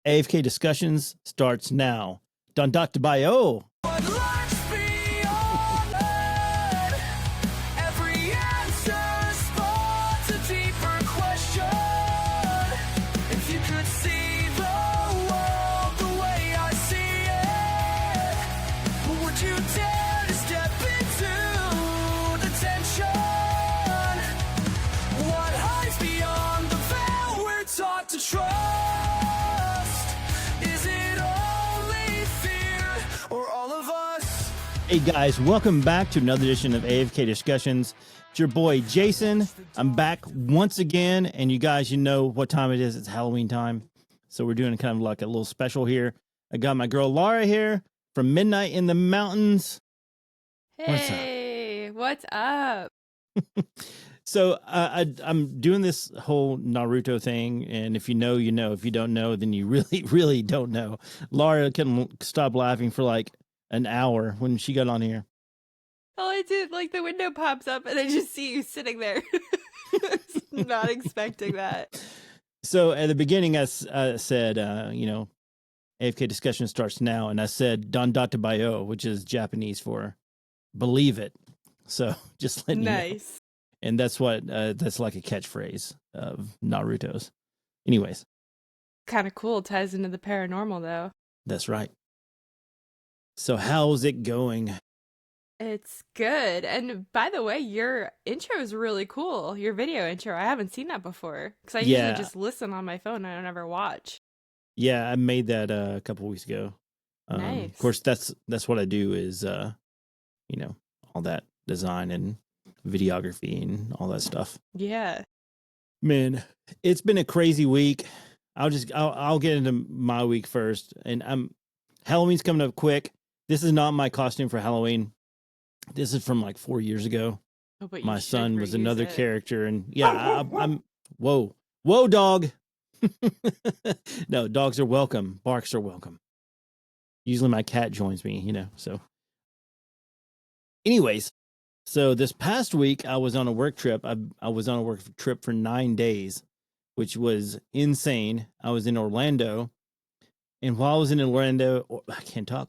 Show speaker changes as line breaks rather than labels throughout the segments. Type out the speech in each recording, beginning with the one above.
AFK Discussions starts now. Done Dr. Bio. Hey guys, welcome back to another edition of AFK Discussions. It's your boy Jason. I'm back once again, and you guys, you know what time it is. It's Halloween time, so we're doing kind of like a little special here. I got my girl Laura here from Midnight in the Mountains.
Hey, what's up?
So I'm doing this whole Naruto thing, and if you know, you know. If you don't know, then you really, really don't know. Laura couldn't stop laughing for like an hour when she got on here.
All I did, like, the window pops up and I just see you sitting there. Not expecting that.
So at the beginning, I said, AFK Discussion starts now, and I said "Don Data Bio," which is Japanese for "believe it." So just letting you know. And that's what that's like a catchphrase of Naruto's. Anyways,
kind of cool. Ties into the paranormal, though.
That's right. So how's it going?
It's good. And by the way, your intro is really cool. Your video intro. I haven't seen that before because I usually just listen on my phone. I don't ever watch.
Yeah, I made that a couple weeks ago.
Nice.
Of course, that's what I do is, all that design and videography and all that stuff.
Yeah.
Man, it's been a crazy week. I'll get into my week first. And Halloween's coming up quick. This is not my costume for Halloween. This is from like 4 years ago.
Oh, but
my son was another character, and yeah, I'm whoa, dog. No, dogs are welcome. Barks are welcome. Usually my cat joins me, so. Anyways, so this past week I was on a work trip. I was on a work trip for 9 days, which was insane. I was in Orlando. And while I was in Orlando,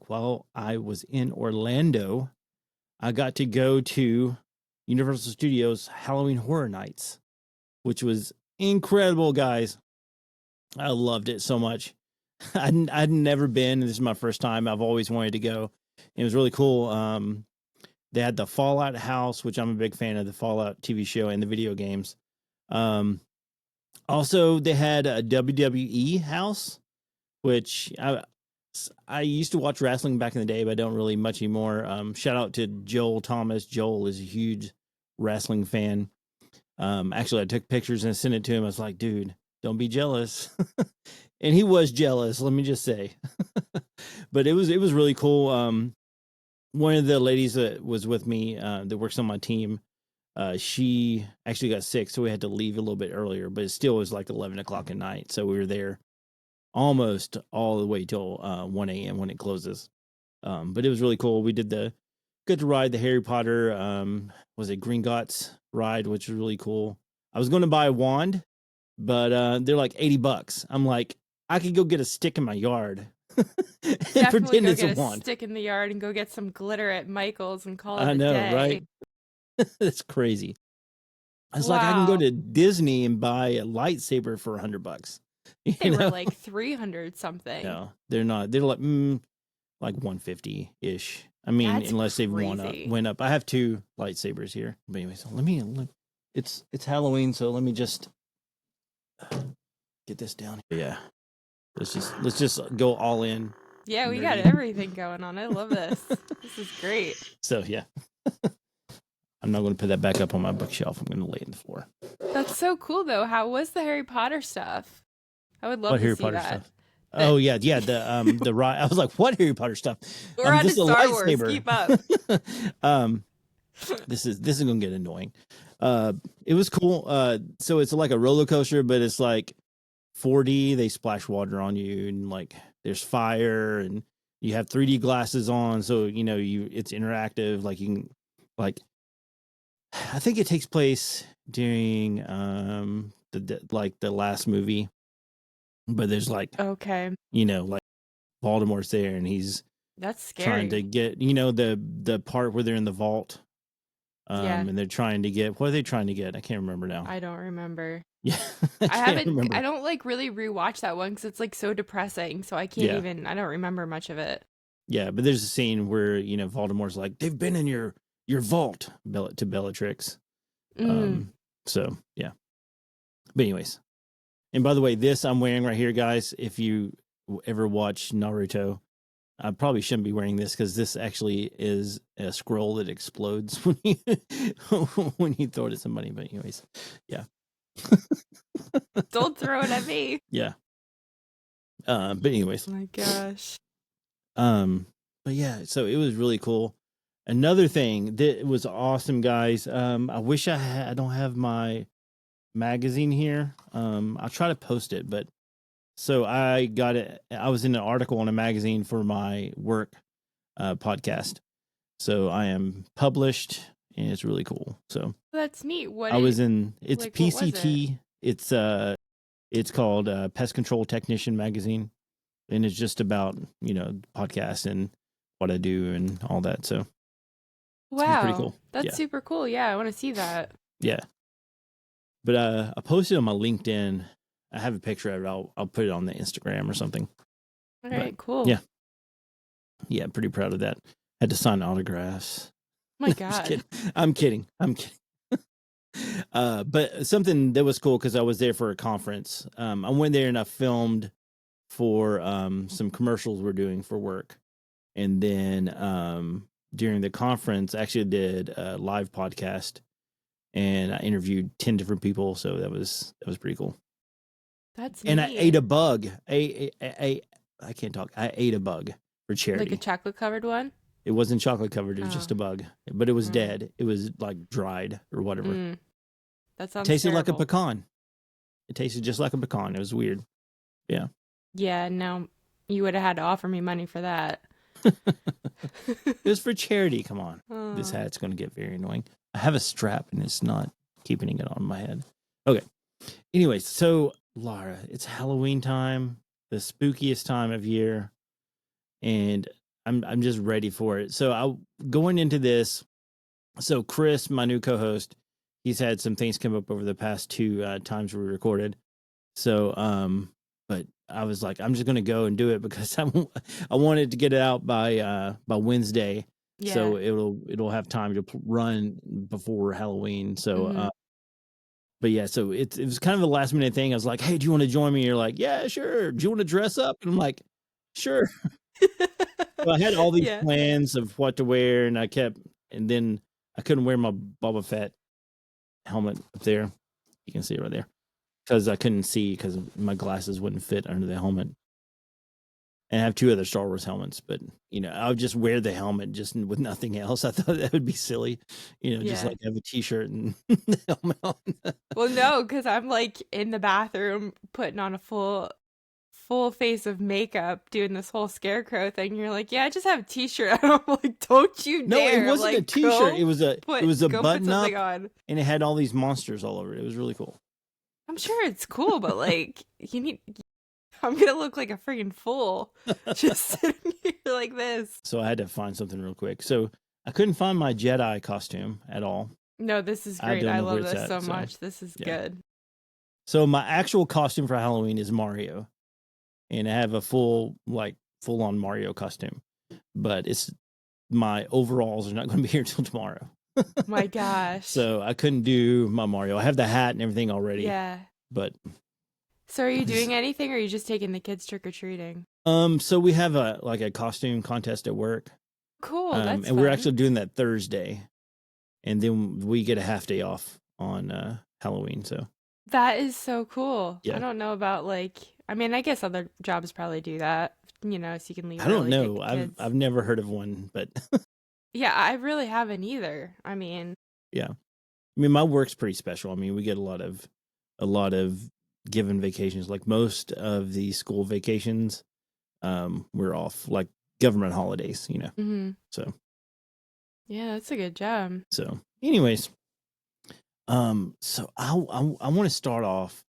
While I was in Orlando, I got to go to Universal Studios Halloween Horror Nights, which was incredible, guys. I loved it so much. I'd never been. This is my first time. I've always wanted to go. It was really cool. They had the Fallout house, which I'm a big fan of, the Fallout TV show and the video games. Also, they had a WWE house, which I used to watch wrestling back in the day, but I don't really much anymore. Shout out to Joel Thomas. Joel is a huge wrestling fan. Actually, I took pictures and sent it to him. I was like, dude, don't be jealous. And he was jealous, let me just say. But it was really cool. One of the ladies that was with me that works on my team, she actually got sick, so we had to leave a little bit earlier, but it still was like 11 o'clock at night. So we were there almost all the way till 1 a.m. when it closes. But it was really cool. We got to ride the Harry Potter, was it Gringotts ride, which was really cool. I was going to buy a wand, but they're like $80. I'm like, I could go get a stick in my yard.
And pretend it's a wand. Stick in the yard and go get some glitter at Michael's and call it a day.
Right? That's crazy. I was like, I can go to Disney and buy a lightsaber for $100.
They were like 300 something.
No, they're not. They're like 150 ish. I mean, that's unless they've went up. I have 2 lightsabers here. But anyway, so let me. It's Halloween, so let me just get this down. Yeah, let's just go all in.
Yeah, we got everything going on. I love this. This is great.
So yeah. I'm not going to put that back up on my bookshelf. I'm going to lay it on the floor.
That's so cool, though. How was the Harry Potter stuff? I would love to
Harry
see
Potter
that.
Stuff? Oh yeah. The ride. I was like, what Harry Potter stuff?
We're on to Star Wars. Keep up.
This is going to get annoying. It was cool. So it's like a roller coaster, but it's like 4D. They splash water on you, and like there's fire, and you have 3D glasses on, so it's interactive. Like you can, like, I think it takes place during the last movie. but there's like,
okay,
like Voldemort's there, and he's
that's scary.
trying to get, the part where they're in the vault.
Yeah.
And they're trying to get, what are they trying to get? I can't remember now.
I don't remember.
Yeah.
I don't like really rewatch that one because it's like so depressing. So I can't even, I don't remember much of it.
Yeah, but there's a scene where, Voldemort's like, they've been in your vault, to Bellatrix. So, yeah. But anyways. And by the way, this I'm wearing right here, guys, if you ever watch Naruto, I probably shouldn't be wearing this because this actually is a scroll that explodes when you when you throw it at somebody. But anyways, yeah.
Don't throw it at me.
Yeah. But anyways.
Oh my gosh.
But yeah, so it was really cool. Another thing that was awesome, guys. I wish I don't have my magazine here. I'll try to post it, but so I got it. I was in an article on a magazine for my work podcast. So I am published, and it's really cool. So
that's neat.
It's
like,
PCT. It's called Pest Control Technician Magazine, and it's just about podcasts and what I do and all that. So
wow,
it's pretty cool.
That's super cool. Yeah, I want to see that.
Yeah, but I posted on my LinkedIn. I have a picture of it. I'll put it on the Instagram or something.
All right, cool.
Yeah, pretty proud of that. Had to sign autographs.
Oh my God.
I'm kidding. But something that was cool because I was there for a conference. I went there and I filmed for some commercials we're doing for work, and then during the conference, I actually did a live podcast, and I interviewed 10 different people. So that was pretty cool.
That's
and
neat.
I ate a bug. I can't talk. I ate a bug for charity.
Like a chocolate covered one?
It wasn't chocolate covered. It was just a bug, but it was dead. It was like dried or whatever.
That sounds
tasted
terrible.
like a pecan. It tasted just like a pecan. It was weird. Yeah.
Yeah. No, you would have had to offer me money for that.
It was for charity. Come on. This hat's going to get very annoying. I have a strap and it's not keeping it on my head. Okay. Anyways, so Laura, it's Halloween time, the spookiest time of year, and I'm just ready for it. So going into this, so Chris, my new co-host, he's had some things come up over the past two times we recorded. So but I was like, I'm just gonna go and do it because I wanted to get it out by Wednesday, so it'll have time to run before Halloween. So but yeah, so it was kind of a last minute thing. I was like, hey, do you want to join me? You're like, yeah, sure. Do you want to dress up? And I'm like, sure. So I had all these plans of what to wear, and then I couldn't wear my Boba Fett helmet up there. You can see it right there. Because I couldn't see because my glasses wouldn't fit under the helmet. And I have two other Star Wars helmets, but I would just wear the helmet just with nothing else. I thought that would be silly, just like have a t-shirt and the helmet on.
Well, no, because I'm like in the bathroom putting on a full face of makeup doing this whole scarecrow thing. You're like, yeah, I just have a t-shirt. I'm like, don't you dare.
No, it wasn't
like,
a t-shirt. It was a button up
on.
And it had all these monsters all over it. It was really cool.
I'm sure it's cool, but like I'm gonna look like a freaking fool just sitting here like this.
So I had to find something real quick. So I couldn't find my Jedi costume at all.
No, this is great. I love this so much. This is good.
So my actual costume for Halloween is Mario. And I have a full on Mario costume. But my overalls are not going to be here until tomorrow.
My gosh.
So I couldn't do my Mario. I have the hat and everything already.
Yeah.
But
so are you doing anything, or are you just taking the kids trick-or-treating?
So we have a costume contest at work.
Cool. That's
and we're actually doing that Thursday. And then we get a half day off on Halloween. So
that is so cool.
Yeah.
I don't know about I guess other jobs probably do that, so you can leave.
I don't know. I've never heard of one, but
yeah, I really haven't either.
Yeah. My work's pretty special. We get a lot of given vacations. Like most of the school vacations, we're off, like government holidays,
Mm-hmm.
So
yeah, that's a good job.
So anyways, so I want to start off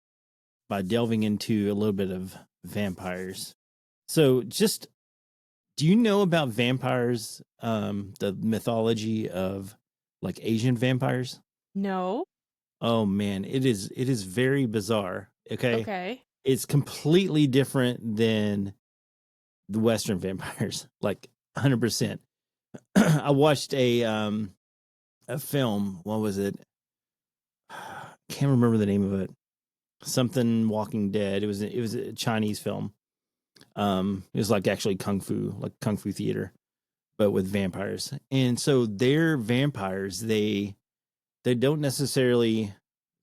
by delving into a little bit of vampires. So just, do you know about vampires, the mythology of like Asian vampires?
No.
Oh man, it is very bizarre. Okay.
Okay.
It's completely different than the Western vampires, like 100%. I watched a film. What was it? Can't remember the name of it. Something Walking Dead. It was a Chinese film. It was like actually like kung fu theater, but with vampires. And so they're vampires. They don't necessarily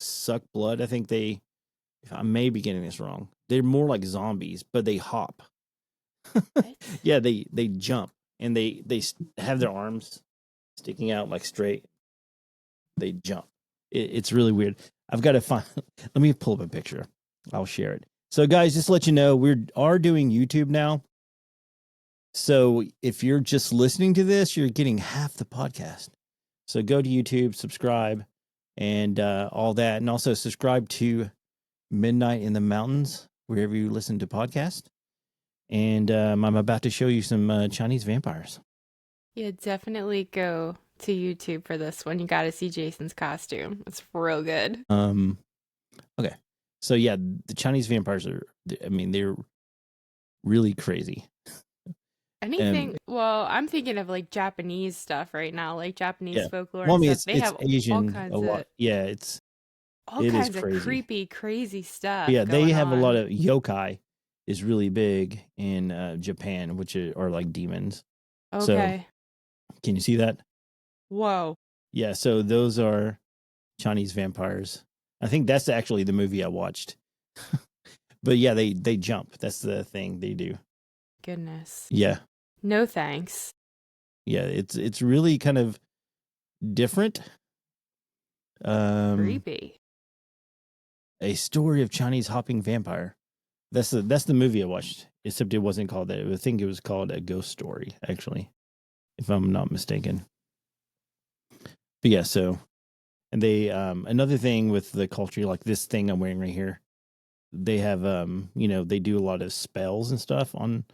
suck blood. I think I may be getting this wrong. They're more like zombies, but they hop.
What?
Yeah, they jump and they have their arms sticking out like straight. They jump. It's really weird. I've got to find. Let me pull up a picture. I'll share it. So, guys, just to let you know, we are doing YouTube now. So, if you're just listening to this, you're getting half the podcast. So, go to YouTube, subscribe, and all that, and also subscribe to Midnight in the Mountains wherever you listen to podcasts. And I'm about to show you some Chinese vampires.
Yeah, definitely go to YouTube for this one. You got to see Jason's costume. It's real good.
Okay. So yeah, the Chinese vampires are, I mean, they're really crazy.
Anything, well, I'm thinking of like Japanese stuff right now, like Japanese
Yeah.
folklore
Well, I
and
mean,
stuff.
it's
They
it's
have
Asian a lot. Yeah,
all
it is
kinds of
crazy.
creepy, crazy
But
stuff
yeah, they
going
have a lot
on.
of yokai is really big in Japan, which are like demons. So
Okay.
can you see that?
Whoa.
Yeah. So those are Chinese vampires. I think that's actually the movie I watched. But yeah, they jump. That's the thing they do.
Goodness.
Yeah.
No thanks.
Yeah. It's really kind of different. Um,
Creepy.
a story of Chinese hopping vampire. That's the movie I watched. Except it wasn't called that. I think it was called A Ghost Story, actually, if I'm not mistaken. But yeah, so and they another thing with the culture, like this thing I'm wearing right here, they have they do a lot of spells and stuff on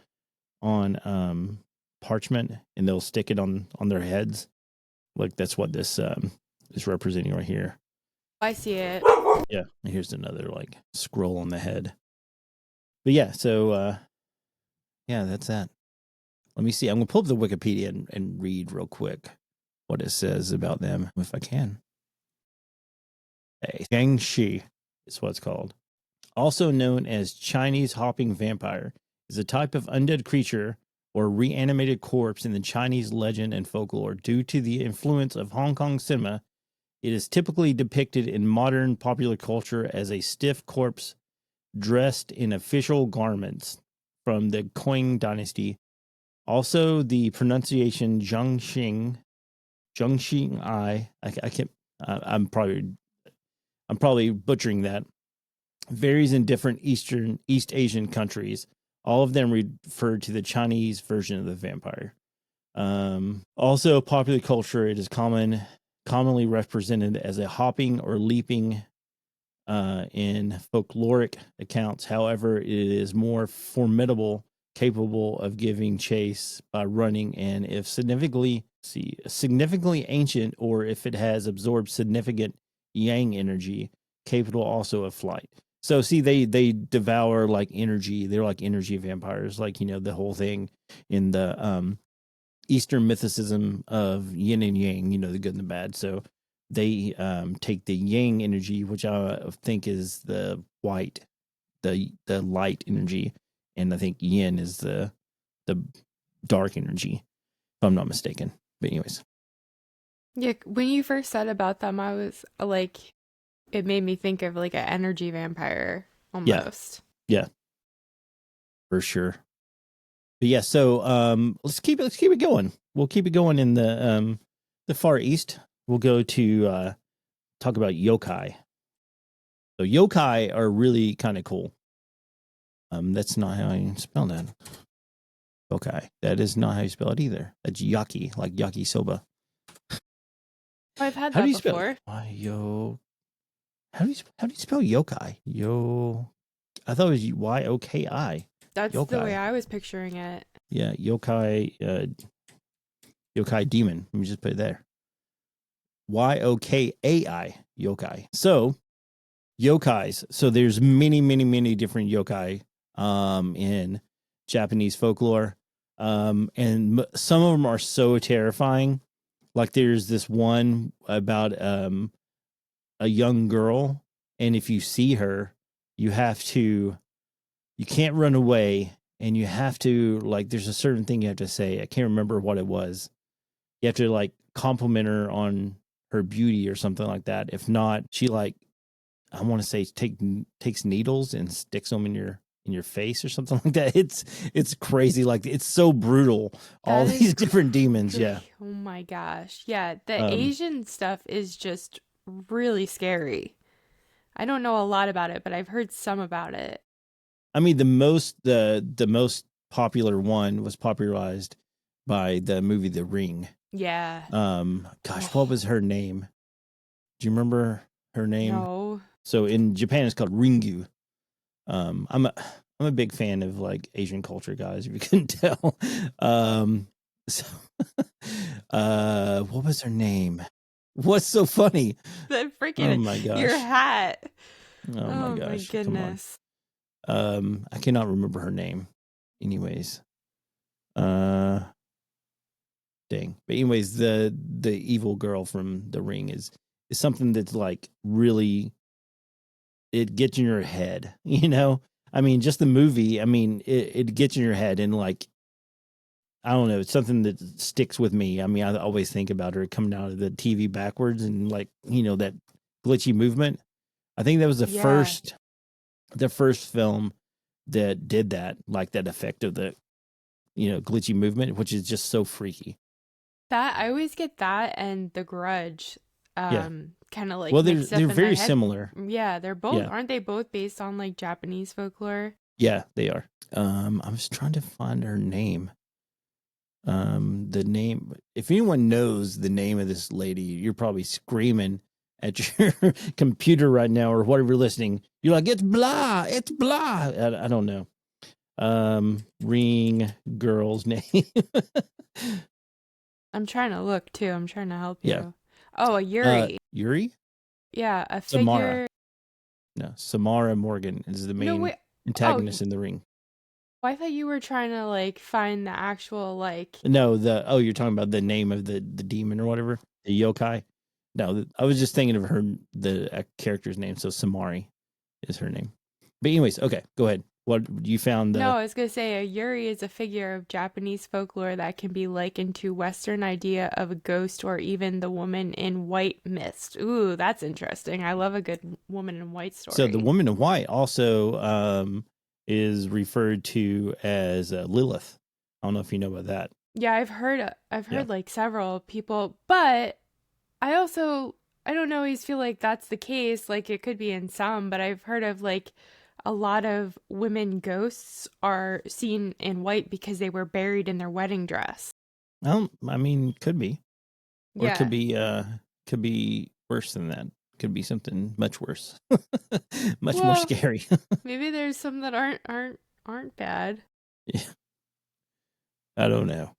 parchment, and they'll stick it on their heads. Like that's what this is representing right here.
I see it.
Yeah, and here's another like scroll on the head. But yeah, so yeah, that's that. Let me see. I'm gonna pull up the Wikipedia and read real quick what it says about them, if I can. Hey, Gangshi is what it's called. Also known as Chinese hopping vampire, is a type of undead creature or reanimated corpse in the Chinese legend and folklore. Due to the influence of Hong Kong cinema, it is typically depicted in modern popular culture as a stiff corpse dressed in official garments from the Qing dynasty. Also, the pronunciation I can't. I'm probably butchering that. Varies in different East Asian countries. All of them refer to the Chinese version of the vampire. Also, popular culture, it is commonly represented as a hopping or leaping in folkloric accounts. However, it is more formidable, capable of giving chase by running, and if significantly ancient, or if it has absorbed significant yang energy, capable also of flight. So see, they devour like energy. They're like energy vampires, like the whole thing in the Eastern mythicism of yin and yang, the good and the bad. So they take the yang energy, which I think is the white, the light energy, and I think yin is the dark energy, if I'm not mistaken. But anyways,
Yeah, when you first said about them, I was like, it made me think of like an energy vampire
yeah,
almost.
yeah, for sure. But yeah, so let's keep it going. We'll keep it going in the Far East. We'll go to talk about yokai. So yokai are really kind of cool. That's not how you spell that. Okay, that is not how you spell it either. That's yaki, like yakisoba.
Oh, I've had
How do
that
you spell it?
before.
Why yo? How do you spell yokai? Yo. I thought it was Yokai.
That's the way
Yokai.
I was picturing it.
Yeah, yokai. Yokai demon. Let me just put it there. Yokai. Yokai. So yokais. So there's many different yokai in Japanese folklore. And some of them are so terrifying. Like there's this one about a young girl, and if you see her, you can't run away, and you have to, like, there's a certain thing you have to say. I can't remember what it was. You have to like compliment her on her beauty or something like that. If not, she like, I want to say takes needles and sticks them in your face or something like that. It's crazy. Like it's so brutal. All
That is
these different demons. Yeah.
oh my gosh. Yeah, the
Um.
Asian stuff is just really scary. I don't know a lot about it, but I've heard some about it.
I mean, the most popular one was popularized by the movie The Ring.
Yeah.
Gosh, what was her name? Do you remember her name?
No.
So in Japan, it's called Ringu. I'm a big fan of like Asian culture, guys. If you couldn't tell. So, what was her name? What's so funny?
The
Oh
freaking
my
your
gosh!
hat.
Oh my
Oh my
gosh! Come on.
goodness.
I cannot remember her name. Anyways, uh, dang. But anyways, the evil girl from The Ring is something that's like really, it gets in your head. You know, I mean, just the movie. I mean, it gets in your head, and like, I don't know, it's something that sticks with me. I mean, I always think about her coming out of the TV backwards and like, that glitchy movement. I think that was
Yeah.
the first film that did that, like that effect of the, glitchy movement, which is just so freaky.
That I always get that and The Grudge
Yeah.
kind of like
Well, they're
mixed up
they're
in my
very
head.
similar.
Yeah, they're both
Yeah.
aren't they both based on like Japanese folklore?
Yeah, they are. I was trying to find her name. The name, if anyone knows the name of this lady, you're probably screaming at your computer right now or whatever you're listening. You're like, it's blah, it's blah. I don't know. Ring girl's name.
I'm trying to look too. I'm trying to help
Yeah.
you. Oh, a Yuri.
Yuri?
Yeah, a
Samara.
figure.
No, Samara Morgan is the
No,
main
wait. Oh,
antagonist in The Ring.
I thought you were trying to like find the actual like.
No, you're talking about the name of the demon or whatever, the yokai. No, I was just thinking of the character's name. So Samari is her name. But anyways, okay, go ahead. What you found?
No, I was gonna say a Yuri is a figure of Japanese folklore that can be likened to Western idea of a ghost or even the woman in white mist. Ooh, that's interesting. I love a good woman in white
So the
story.
woman in white also is referred to as Lilith. I don't know if you know about that.
Yeah, I've
Yeah.
heard like several people, but I also I don't always feel like that's the case. Like it could be in some, but I've heard of like a lot of women ghosts are seen in white because they were buried in their wedding dress.
I mean, could be, or it
Yeah.
could be worse than that. Could be something much worse, much more
Well,
scary.
maybe there's some that aren't bad.
Yeah, I don't know.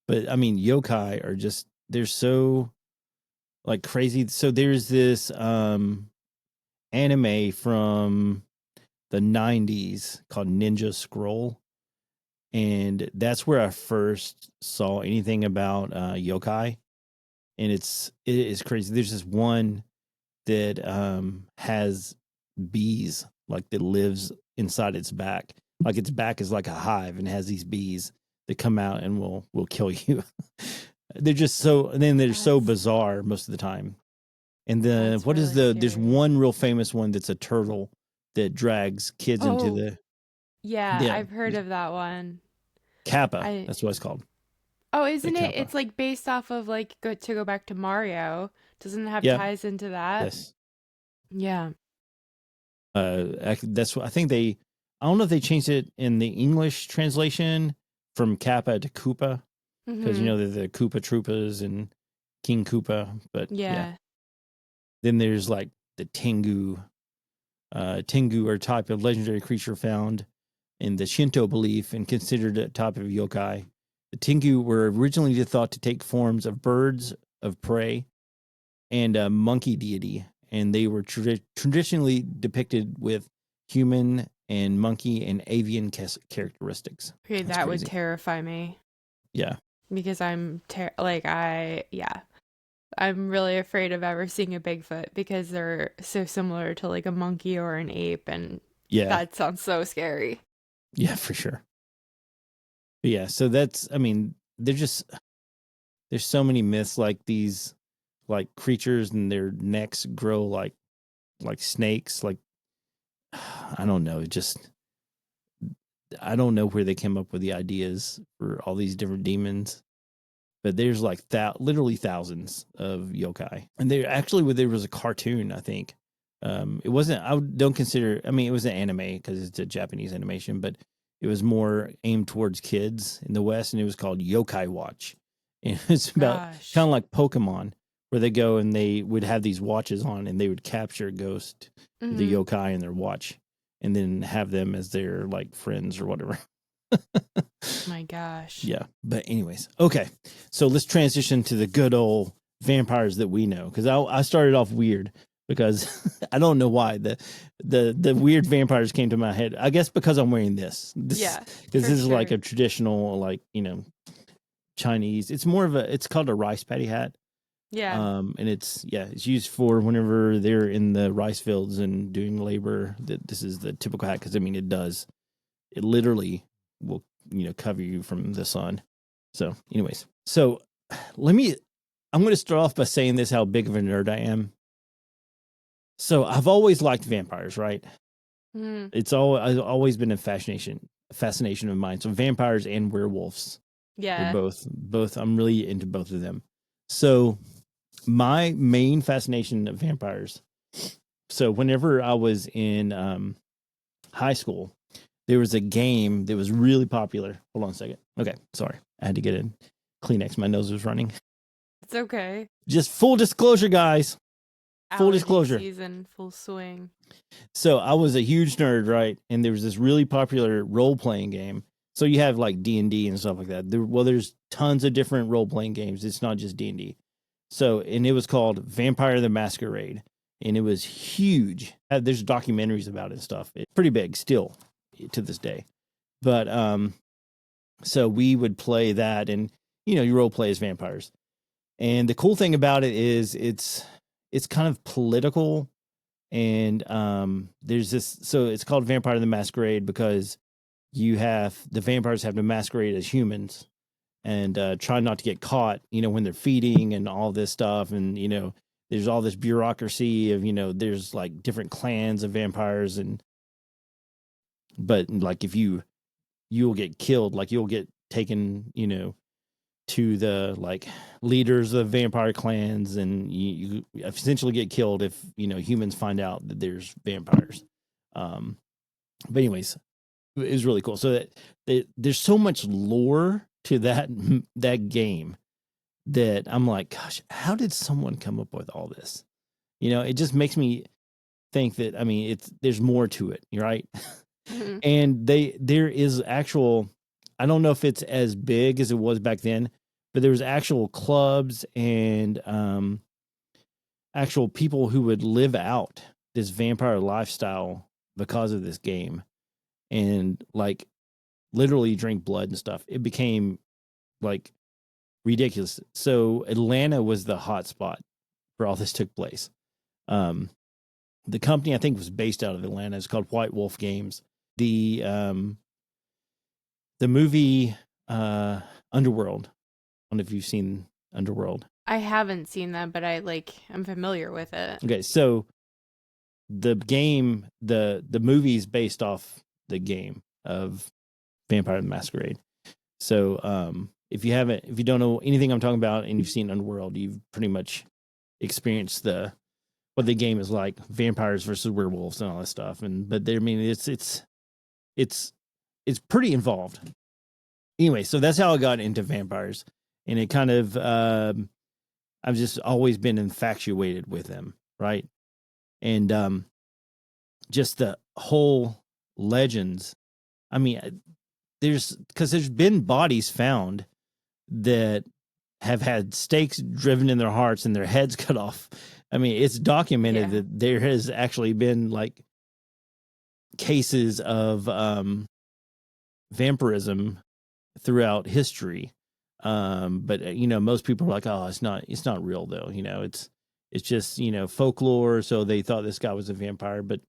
But I mean, yokai are just, they're so like crazy. So there's this anime from the 90s called Ninja Scroll, and that's where I first saw anything about yokai, and it is crazy. There's this one that has bees, like, that lives inside its back. Like its back is like a hive and has these bees that come out and will kill you. They're just so, and then they're so
That's
bizarre most of the time. And
that's
what is
really
there's
scary.
one real famous one that's a turtle that drags kids into
Oh,
the,
yeah,
yeah,
I've heard of that one.
Kappa.
I
That's what it's called.
Oh,
The
isn't it?
Kappa.
It's like based off of like go back to Mario. Doesn't it have
Yeah.
ties into that?
Yes.
Yeah.
That's what I think they. I don't know if they changed it in the English translation from Kappa to Koopa, because
Mm-hmm.
they're the Koopa Troopas and King Koopa. But yeah,
Yeah.
then there's like the Tengu. Tengu are a type of legendary creature found in the Shinto belief and considered a type of yokai. The Tengu were originally thought to take forms of birds of prey and a monkey deity, and they were traditionally depicted with human and monkey and avian characteristics.
Okay,
That's
that would
crazy.
terrify me
Yeah.
because I'm really afraid of ever seeing a Bigfoot because they're so similar to like a monkey or an ape, and
Yeah.
that sounds so scary.
Yeah, for sure. But yeah, so that's, I mean, there's so many myths like these, like creatures and their necks grow like snakes. Like, I don't know, just I don't know where they came up with the ideas for all these different demons, but there's like literally thousands of yokai. And there was a cartoon, I think. It wasn't, don't consider, I mean, it was an anime because it's a Japanese animation, but it was more aimed towards kids in the West, and it was called Yokai Watch. And it's about kind
Gosh.
of like Pokemon, where they go and they would have these watches on and they would capture a ghost, the
Hmm.
yokai in their watch, and then have them as their like friends or whatever.
My gosh.
Yeah. But anyways, okay. So let's transition to the good old vampires that we know. Because I started off weird because I don't know why the weird vampires came to my head. I guess because I'm wearing this.
Yeah,
Because
for
this is like
sure.
a traditional, like, Chinese. It's more of it's called a rice paddy hat.
Yeah.
And it's used for whenever they're in the rice fields and doing labor. That this is the typical hat because I mean it literally will cover you from the sun. So anyways, I'm going to start off by saying this, how big of a nerd I am. So I've always liked vampires, right?
Hmm.
I've always been a fascination of mine. So vampires and werewolves are
Yeah.
both I'm really into both of them. So my main fascination of vampires. So whenever I was in high school, there was a game that was really popular. Hold on a second. Okay, sorry. I had to get a Kleenex. My nose was running.
It's okay.
Just full disclosure, guys. Full
Allergy
disclosure.
season, full swing.
So I was a huge nerd, right? And there was this really popular role playing game. So you have like D&D and stuff like that. There's tons of different role playing games. It's not just D&D. So, and it was called Vampire the Masquerade, and it was huge. There's documentaries about it and stuff. It's pretty big still to this day. But so we would play that, and you role play as vampires. And the cool thing about it is it's kind of political, and there's this. So it's called Vampire the Masquerade because the vampires have to masquerade as humans and try not to get caught, when they're feeding and all this stuff. And, there's all this bureaucracy of, there's like different clans of vampires. But like if you'll get killed, like you'll get taken, to the like leaders of vampire clans, and you essentially get killed if, humans find out that there's vampires. But anyways, it was really cool. So there's so much lore to that game that I'm like, gosh, how did someone come up with all this? It just makes me think that, I mean, there's more to it, right?
Hmm.
And there is actual, I don't know if it's as big as it was back then, but there was actual clubs and actual people who would live out this vampire lifestyle because of this game, and like literally drink blood and stuff. It became like ridiculous. So Atlanta was the hot spot where all this took place. Um, the company I think was based out of Atlanta. It's called White Wolf Games. The movie Underworld. I don't know if you've seen Underworld.
I haven't seen that, but I'm familiar with it.
Okay, so the game, the movie is based off the game of Vampire the Masquerade. So if you don't know anything I'm talking about and you've seen Underworld, you've pretty much experienced what the game is like, vampires versus werewolves and all that stuff. But I mean, it's pretty involved. Anyway, so that's how I got into vampires, and it kind of I've just always been infatuated with them, right? And just the whole legends. I mean, there's been bodies found that have had stakes driven in their hearts and their heads cut off. I mean, it's documented
Yeah.
that there has actually been like cases of vampirism throughout history. But most people are like, oh, it's not real though. It's just, folklore. So they thought this guy was a vampire, but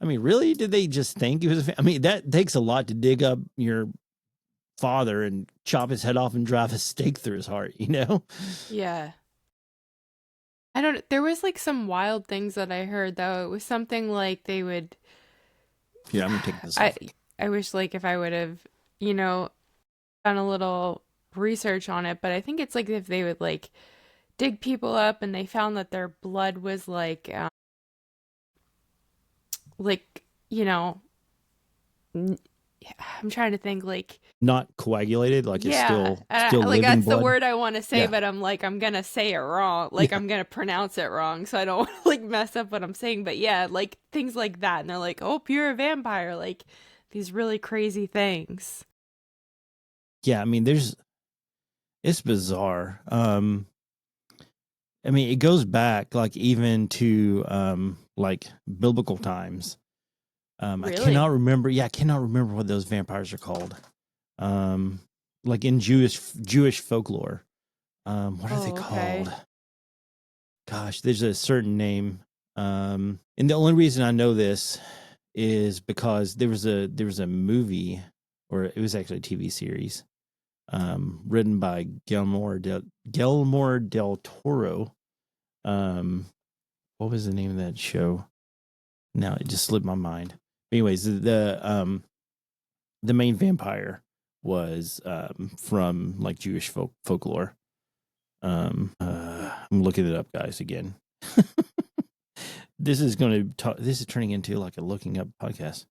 I mean, really, did they just think he was I mean, that takes a lot to dig up your father and chop his head off and drive a stake through his heart,
Yeah. I don't there was like some wild things that I heard though. It was something like they would
Yeah, I'm gonna take this
I
off.
I wish like if I would have, you know, done a little research on it, but I think it's like if they would like dig people up and they found that their blood was like, you know, n- I'm trying to think like
Not coagulated, like it's
yeah,
still
like
living
that's the
blood.
word I want to say,
Yeah,
but I'm like I'm gonna say it wrong, like
yeah,
I'm gonna pronounce it wrong, so I don't want to like mess up what I'm saying. But yeah, like things like that, and they're like, "Oh, you're a vampire," like these really crazy things.
yeah. I mean, it's bizarre. I mean, it goes back like even to like biblical times. I cannot
Really?
remember. Yeah, I cannot remember what those vampires are called. Um, like in Jewish folklore. What are they
Oh,
called?
okay.
Gosh, there's a certain name. And the only reason I know this is because there was a movie, or it was actually a TV series, written by Guillermo del Toro. Um, what was the name of that show? Now it just slipped my mind. Anyways, the main vampire was from like Jewish folklore. I'm looking it up, guys. Again, this is turning into like a looking up podcast.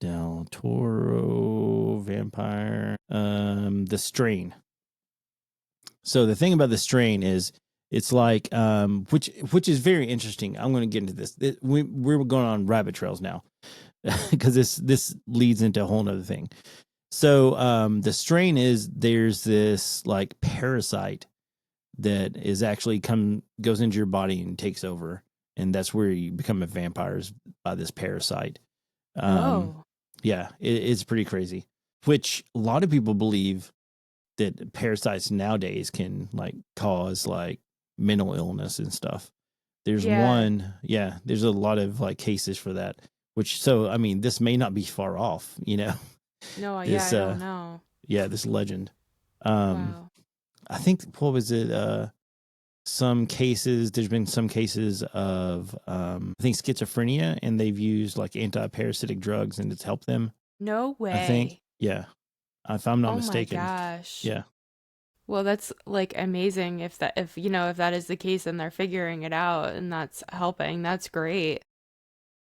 Del Toro vampire. The Strain. So the thing about the Strain is it's like which is very interesting. I'm going to get into this. We're going on rabbit trails now because this leads into a whole nother thing. So the Strain is there's this like parasite that is actually goes into your body and takes over, and that's where you become a vampire is by this parasite. Um,
Oh,
yeah, it's pretty crazy. Which a lot of people believe that parasites nowadays can like cause like mental illness and stuff.
yeah.
There's a lot of like cases for that. Which so I mean, this may not be far off.
No, yeah,
This
I don't know.
this legend. Um,
Wow.
I think what was it? Some cases there's been some cases of I think schizophrenia, and they've used like anti-parasitic drugs and it's helped them.
No
I think,
way.
yeah, if I'm not
Oh my
mistaken.
gosh.
Yeah,
Well, that's like amazing if if that is the case and they're figuring it out and that's helping. That's great.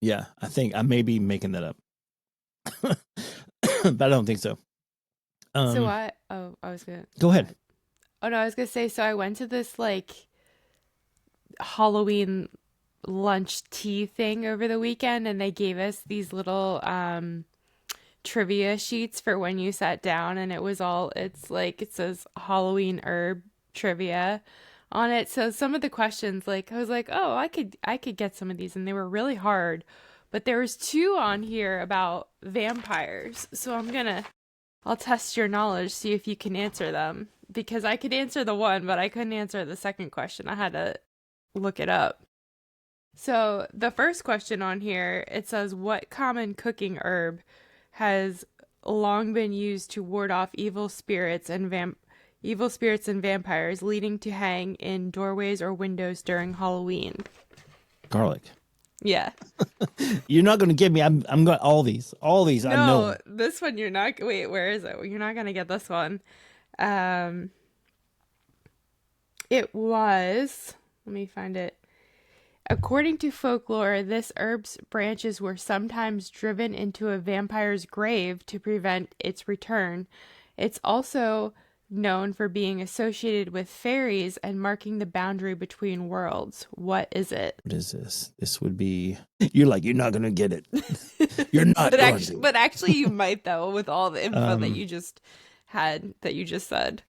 yeah, I think I may be making that up. But I don't think so.
So
um
I was gonna
Go
go
ahead.
ahead. Oh no, I was gonna say, so I went to this like Halloween lunch tea thing over the weekend and they gave us these little trivia sheets for when you sat down, and it's like it says Halloween herb trivia on it. So some of the questions, like I was like, "Oh, I could get some of these," and they were really hard. But there was two on here about vampires. So I'll test your knowledge, see if you can answer them, because I could answer the one, but I couldn't answer the second question. I had to look it up. So the first question on here, it says, "What common cooking herb has long been used to ward off evil spirits and vampires, leading to hang in doorways or windows during Halloween?"
Garlic.
Yeah.
You're not going to give me. I'm going all these I
No,
know.
this one you're not. Wait, where is it? You're not gonna get this one. Um, it was. Let me find it. According to folklore, this herb's branches were sometimes driven into a vampire's grave to prevent its return. It's also known for being associated with fairies and marking the boundary between worlds. What is it?
What is this? This would be. You're like, you're not gonna get it. You're not
but
going
actually,
to.
but actually, you might though, with all the info that
Um.
you just had, that you just said.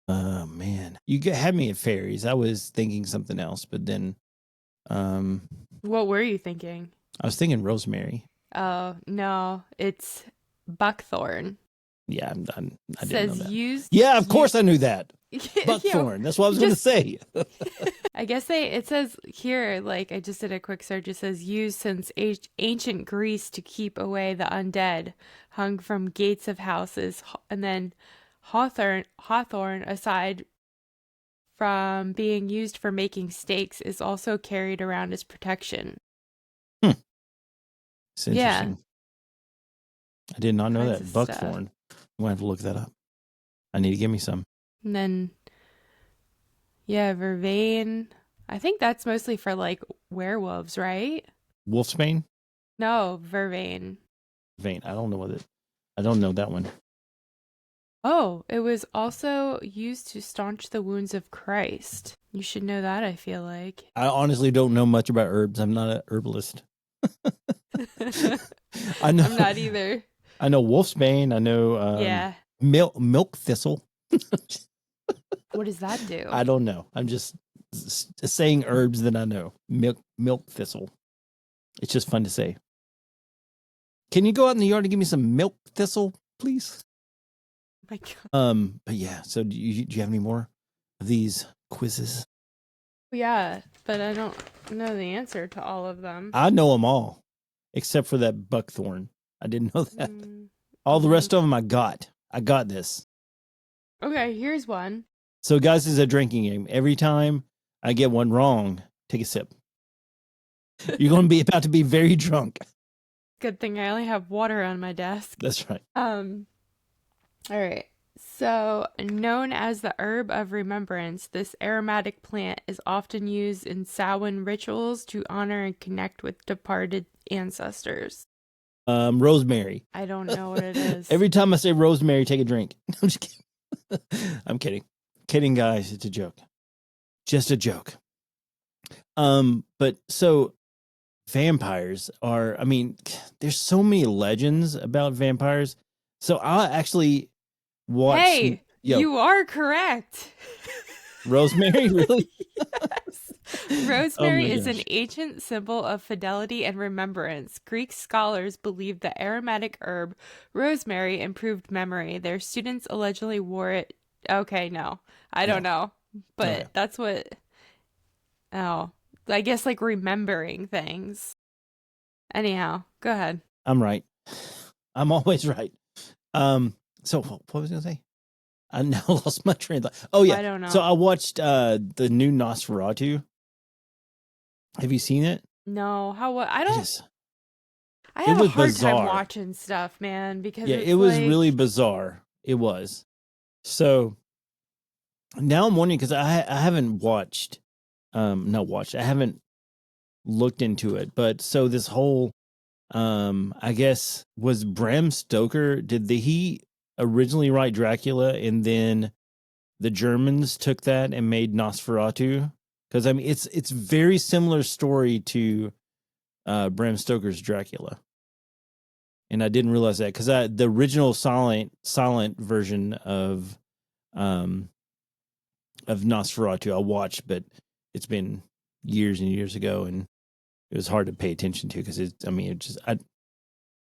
Oh man, you had me at fairies. I was thinking something else, but then, um,
What were you thinking?
I was thinking rosemary.
Oh no, it's buckthorn.
Yeah, I didn't know
Says
that.
used.
Yeah, of course I knew that.
Yeah,
Buckthorn. That's what I was going to
just
say.
I guess it says here, like I just did a quick search, it says used since ancient Greece to keep away the undead, hung from gates of houses, and then hawthorn, aside from being used for making stakes, is also carried around as protection.
Hmm. It's
Yeah,
interesting. I did not know
kinds of
that.
stuff.
Buckthorn. I'm going to have to look that up. I need to give me some.
And then, yeah, vervain. I think that's mostly for like werewolves, right?
Wolfsbane?
No, vervain.
Vein. I don't know what it. I don't know that one.
Oh, it was also used to staunch the wounds of Christ. You should know that, I feel like.
I honestly don't know much about herbs. I'm not a herbalist. I know.
I'm not either.
I know wolfsbane. I know
Yeah.
milk thistle.
What does that do?
I don't know. I'm just saying herbs that I know. Milk thistle. It's just fun to say. Can you go out in the yard and give me some milk thistle, please?
My God.
But yeah. So do you have any more of these quizzes?
Yeah, but I don't know the answer to all of them.
I know them all, except for that buckthorn. I didn't know that. All the
Mhm.
rest of them I got. I got this.
Okay, here's one.
So guys, this is a drinking game. Every time I get one wrong, take a sip. You're going to be about to be very drunk.
Good thing I only have water on my desk.
That's right.
All right. So, known as the herb of remembrance, this aromatic plant is often used in Samhain rituals to honor and connect with departed ancestors.
Rosemary.
I don't know what it is.
Every time I say rosemary, take a drink. I'm just kidding. I'm kidding. Kidding, guys. It's a joke. Just a joke. But so vampires are, I mean, there's so many legends about vampires. So I actually watch.
Hey, you are correct.
Rosemary, really?
Yes.
Oh
Rosemary
my
is an
gosh.
ancient symbol of fidelity and remembrance. Greek scholars believed the aromatic herb rosemary improved memory. Their students allegedly wore it. Okay, no, I don't know, but
Okay.
that's what. Oh, I guess like remembering things. Anyhow, go ahead.
I'm right. I'm always right. So what was I gonna say? I now lost my train of thought. Oh yeah.
I don't know.
So I watched the new Nosferatu. Have you seen it?
No, how what? I
It
don't.
is.
I
It
have a
was
hard time
bizarre.
watching stuff, man, because
Yeah,
it's
it was
like
really bizarre. It was. So now I'm wondering because I haven't watched not watched. I haven't looked into it. But so this whole I guess was Bram Stoker, he originally write Dracula and then the Germans took that and made Nosferatu? Because I mean it's very similar story to Bram Stoker's Dracula. And I didn't realize that because the original silent version of Nosferatu I watched, but it's been years and years ago, and it was hard to pay attention to because a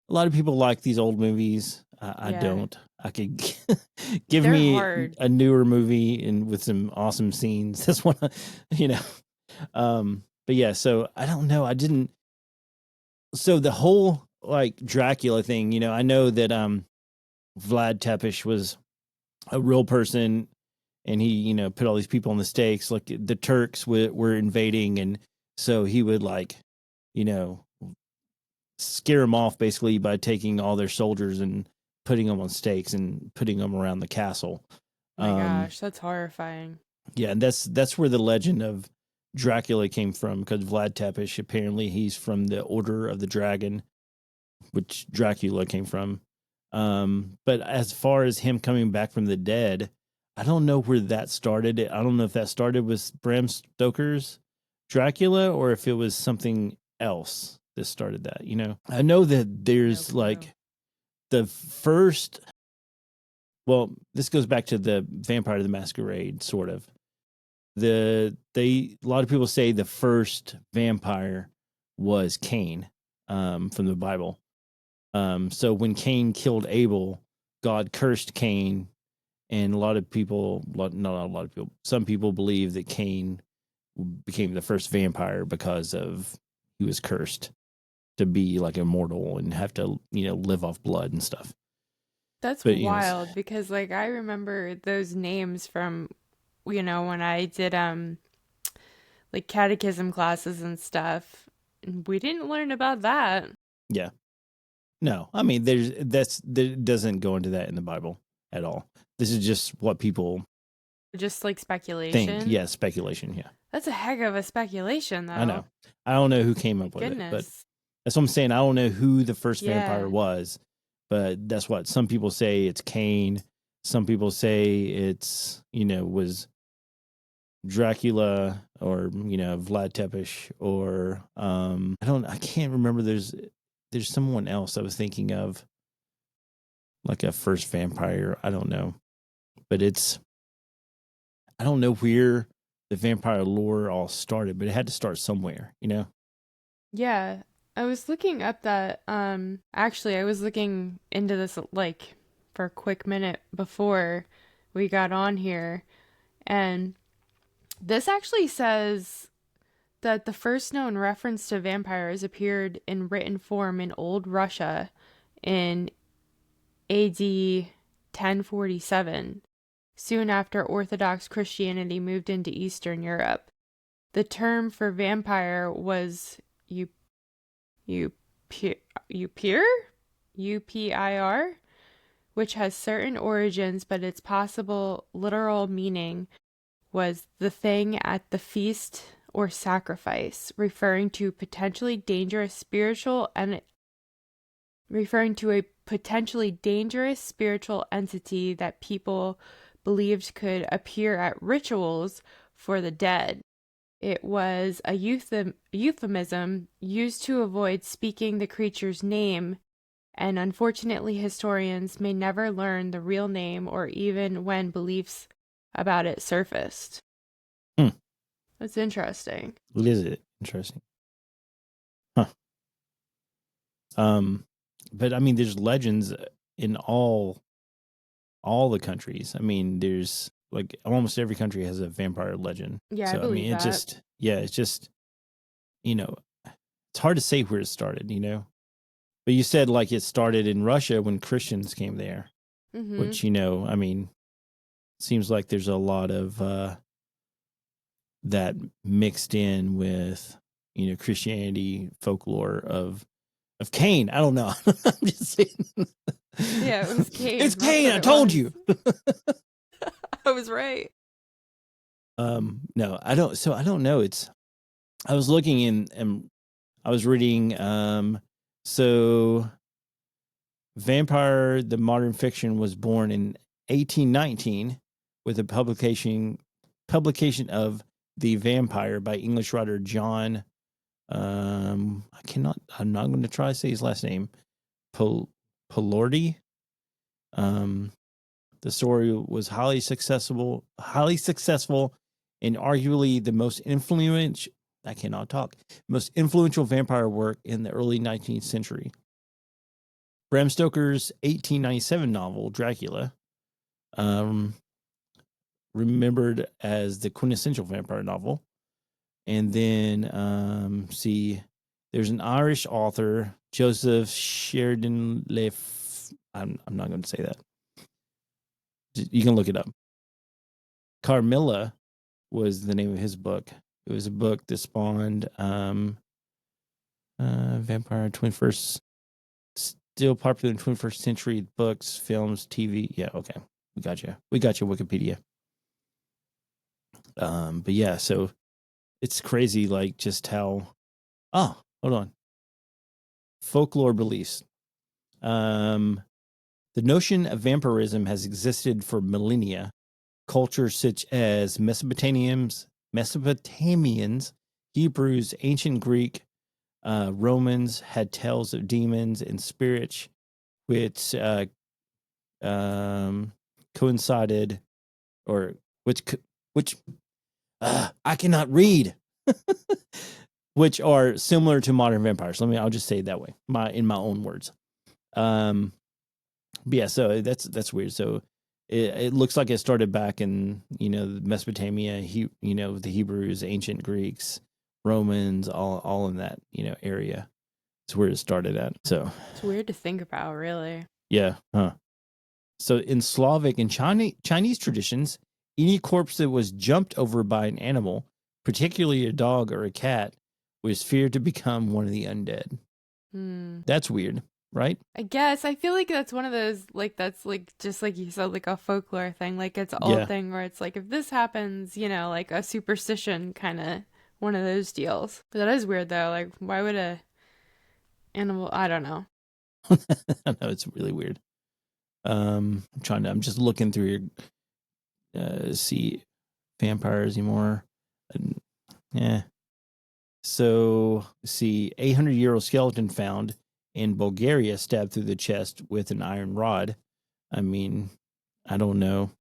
lot of people like these old movies. I
yeah,
don't. I could give
they're
me
hard.
a newer movie and with some awesome scenes. That's one, you know. But yeah, so I don't know. I didn't. So the whole like Dracula thing, I know that Vlad Tepes was a real person, and he put all these people on the stakes. Like the Turks were invading, and so he would like you know scare them off basically by taking all their soldiers and putting them on stakes and putting them around the castle.
My gosh, that's horrifying.
Yeah, and that's where the legend of Dracula came from, because Vlad Tepes, apparently he's from the Order of the Dragon, which Dracula came from. But as far as him coming back from the dead, I don't know where that started. I don't know if that started with Bram Stoker's Dracula or if it was something else that started that. I know that
No
there's
clue.
like the first. Well, this goes back to the Vampire the Masquerade, sort of. A lot of people say the first vampire was Cain, from the Bible. So when Cain killed Abel, God cursed Cain, and a lot of people, not a lot of people, some people believe that Cain became the first vampire because of he was cursed to be like immortal and have to live off blood and stuff.
That's
But
wild because like I remember those names from when I did like catechism classes and stuff. And we didn't learn about that.
yeah, no, I mean there doesn't go into that in the Bible at all. This is just what people
Just like
think.
speculation.
Yeah, speculation. Yeah,
That's a heck of a speculation
I
though.
know. I don't know who came
My
up with it, but
goodness.
that's what I'm saying. I don't know who the first vampire
Yeah.
was, but that's what some people say it's Cain. Some people say it's, was Dracula or, Vlad Tepes or I can't remember. There's someone else I was thinking of, like a first vampire. I don't know. But I don't know where the vampire lore all started, but it had to start somewhere.
Yeah. I was looking up that actually I was looking into this like for a quick minute before we got on here, and this actually says that the first known reference to vampires appeared in written form in Old Russia in AD 1047, soon after Orthodox Christianity moved into Eastern Europe. The term for vampire was upir, upir, which has certain origins, but its possible literal meaning was the thing at the feast or sacrifice, referring to a potentially dangerous spiritual entity that people believed could appear at rituals for the dead. It was a euphemism used to avoid speaking the creature's name, and unfortunately, historians may never learn the real name or even when beliefs about it surfaced.
Hmm.
That's interesting.
Is it interesting? Huh. But I mean, there's legends in all the countries. I mean, there's like almost every country has a vampire legend.
Yeah, I
So I
believe
mean,
that.
it's just you know, it's hard to say where it started. But you said like it started in Russia when Christians came there,
Mm-hmm.
which I mean, seems like there's a lot of that mixed in with Christianity folklore of Cain. I don't know. I'm just saying.
Yeah, it was Cain.
It's
That's
Cain.
what
I
it
told
was.
you.
I was right.
No, I don't. So I don't know. I was looking in and I was reading. So Vampire, the modern fiction, was born in 1819 with a publication of The Vampire by English writer John. I'm not going to try to say his last name. Pelordi. Um, the story was highly successful, and arguably the most influential. I cannot talk. Most influential vampire work in the early 19th century. Bram Stoker's 1897 novel Dracula, um, remembered as the quintessential vampire novel. And then see, there's an Irish author, Joseph Sheridan Le. I'm not going to say that. You can look it up. Carmilla was the name of his book. It was a book that spawned Vampire 21st, still popular in 21st century books, films, TV. Yeah, okay. We got you. We got you, Wikipedia. But yeah, so it's crazy, like just how. Oh, hold on. Folklore beliefs. Um, the notion of vampirism has existed for millennia, cultures such as Mesopotamians, Hebrews, ancient Greek, Romans had tales of demons and spirits, which coincided, or which I cannot read, which are similar to modern vampires. I'll just say it that way, in my own words. But yeah, so that's weird. So it looks like it started back in Mesopotamia, the Hebrews, ancient Greeks, Romans, all in that area. It's where it started at. So
It's weird to think about, really.
yeah, huh. So in Slavic and Chinese traditions, any corpse that was jumped over by an animal, particularly a dog or a cat, was feared to become one of the undead. That's weird, right?
I guess I feel like that's one of those, like, that's like just like you said, like a folklore thing. Like it's an old
Yeah.
thing where it's like if this happens, like a superstition kind of one of those deals. But that is weird though. Like why would a animal? I don't know.
I know it's really weird. I'm just looking through your see vampires anymore. Yeah. So see, 800-year-old skeleton found in Bulgaria stabbed through the chest with an iron rod. I mean, I don't know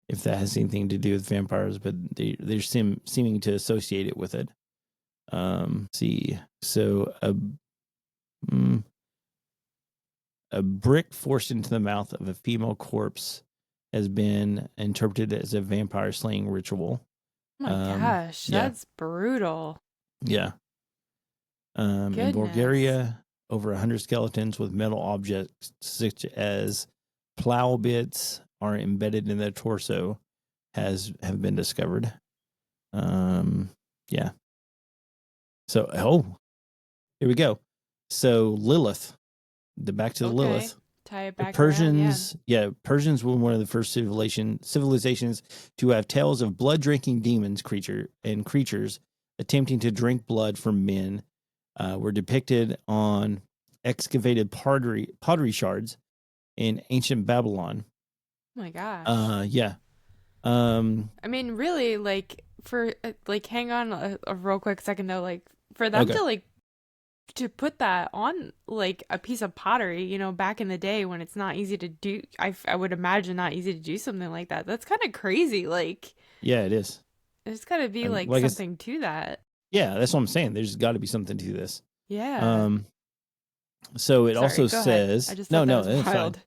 if that has anything to do with vampires, but they're seeming to associate it with it. See, so a brick forced into the mouth of a female corpse has been interpreted as a vampire slaying ritual.
Oh my gosh,
Yeah,
that's brutal.
yeah. In
Goodness.
Bulgaria, over 100 skeletons with metal objects such as plow bits are embedded in the torso have been discovered. Yeah. So, here we go. So Lilith, back to the
Okay,
Lilith.
tie it
The
back around. Yeah.
Persians were one of the first civilizations to have tales of blood drinking demons creatures attempting to drink blood from men. Were depicted on excavated pottery shards in ancient Babylon.
Oh my gosh.
Yeah. Um,
I mean, really, like for like, hang on a real quick second though. Like for them
okay.
to like to put that on like a piece of pottery, back in the day when it's not easy to do, I would imagine not easy to do something like that. That's kind of crazy. Like,
Yeah, it is.
there's got to be like
Well, I guess.
something to that.
Yeah, that's what I'm saying. There's got to be something to this.
Yeah.
Um, so it
Sorry,
also
go ahead. I
says
just
no,
thought that
no,
was
it's fine.
wild.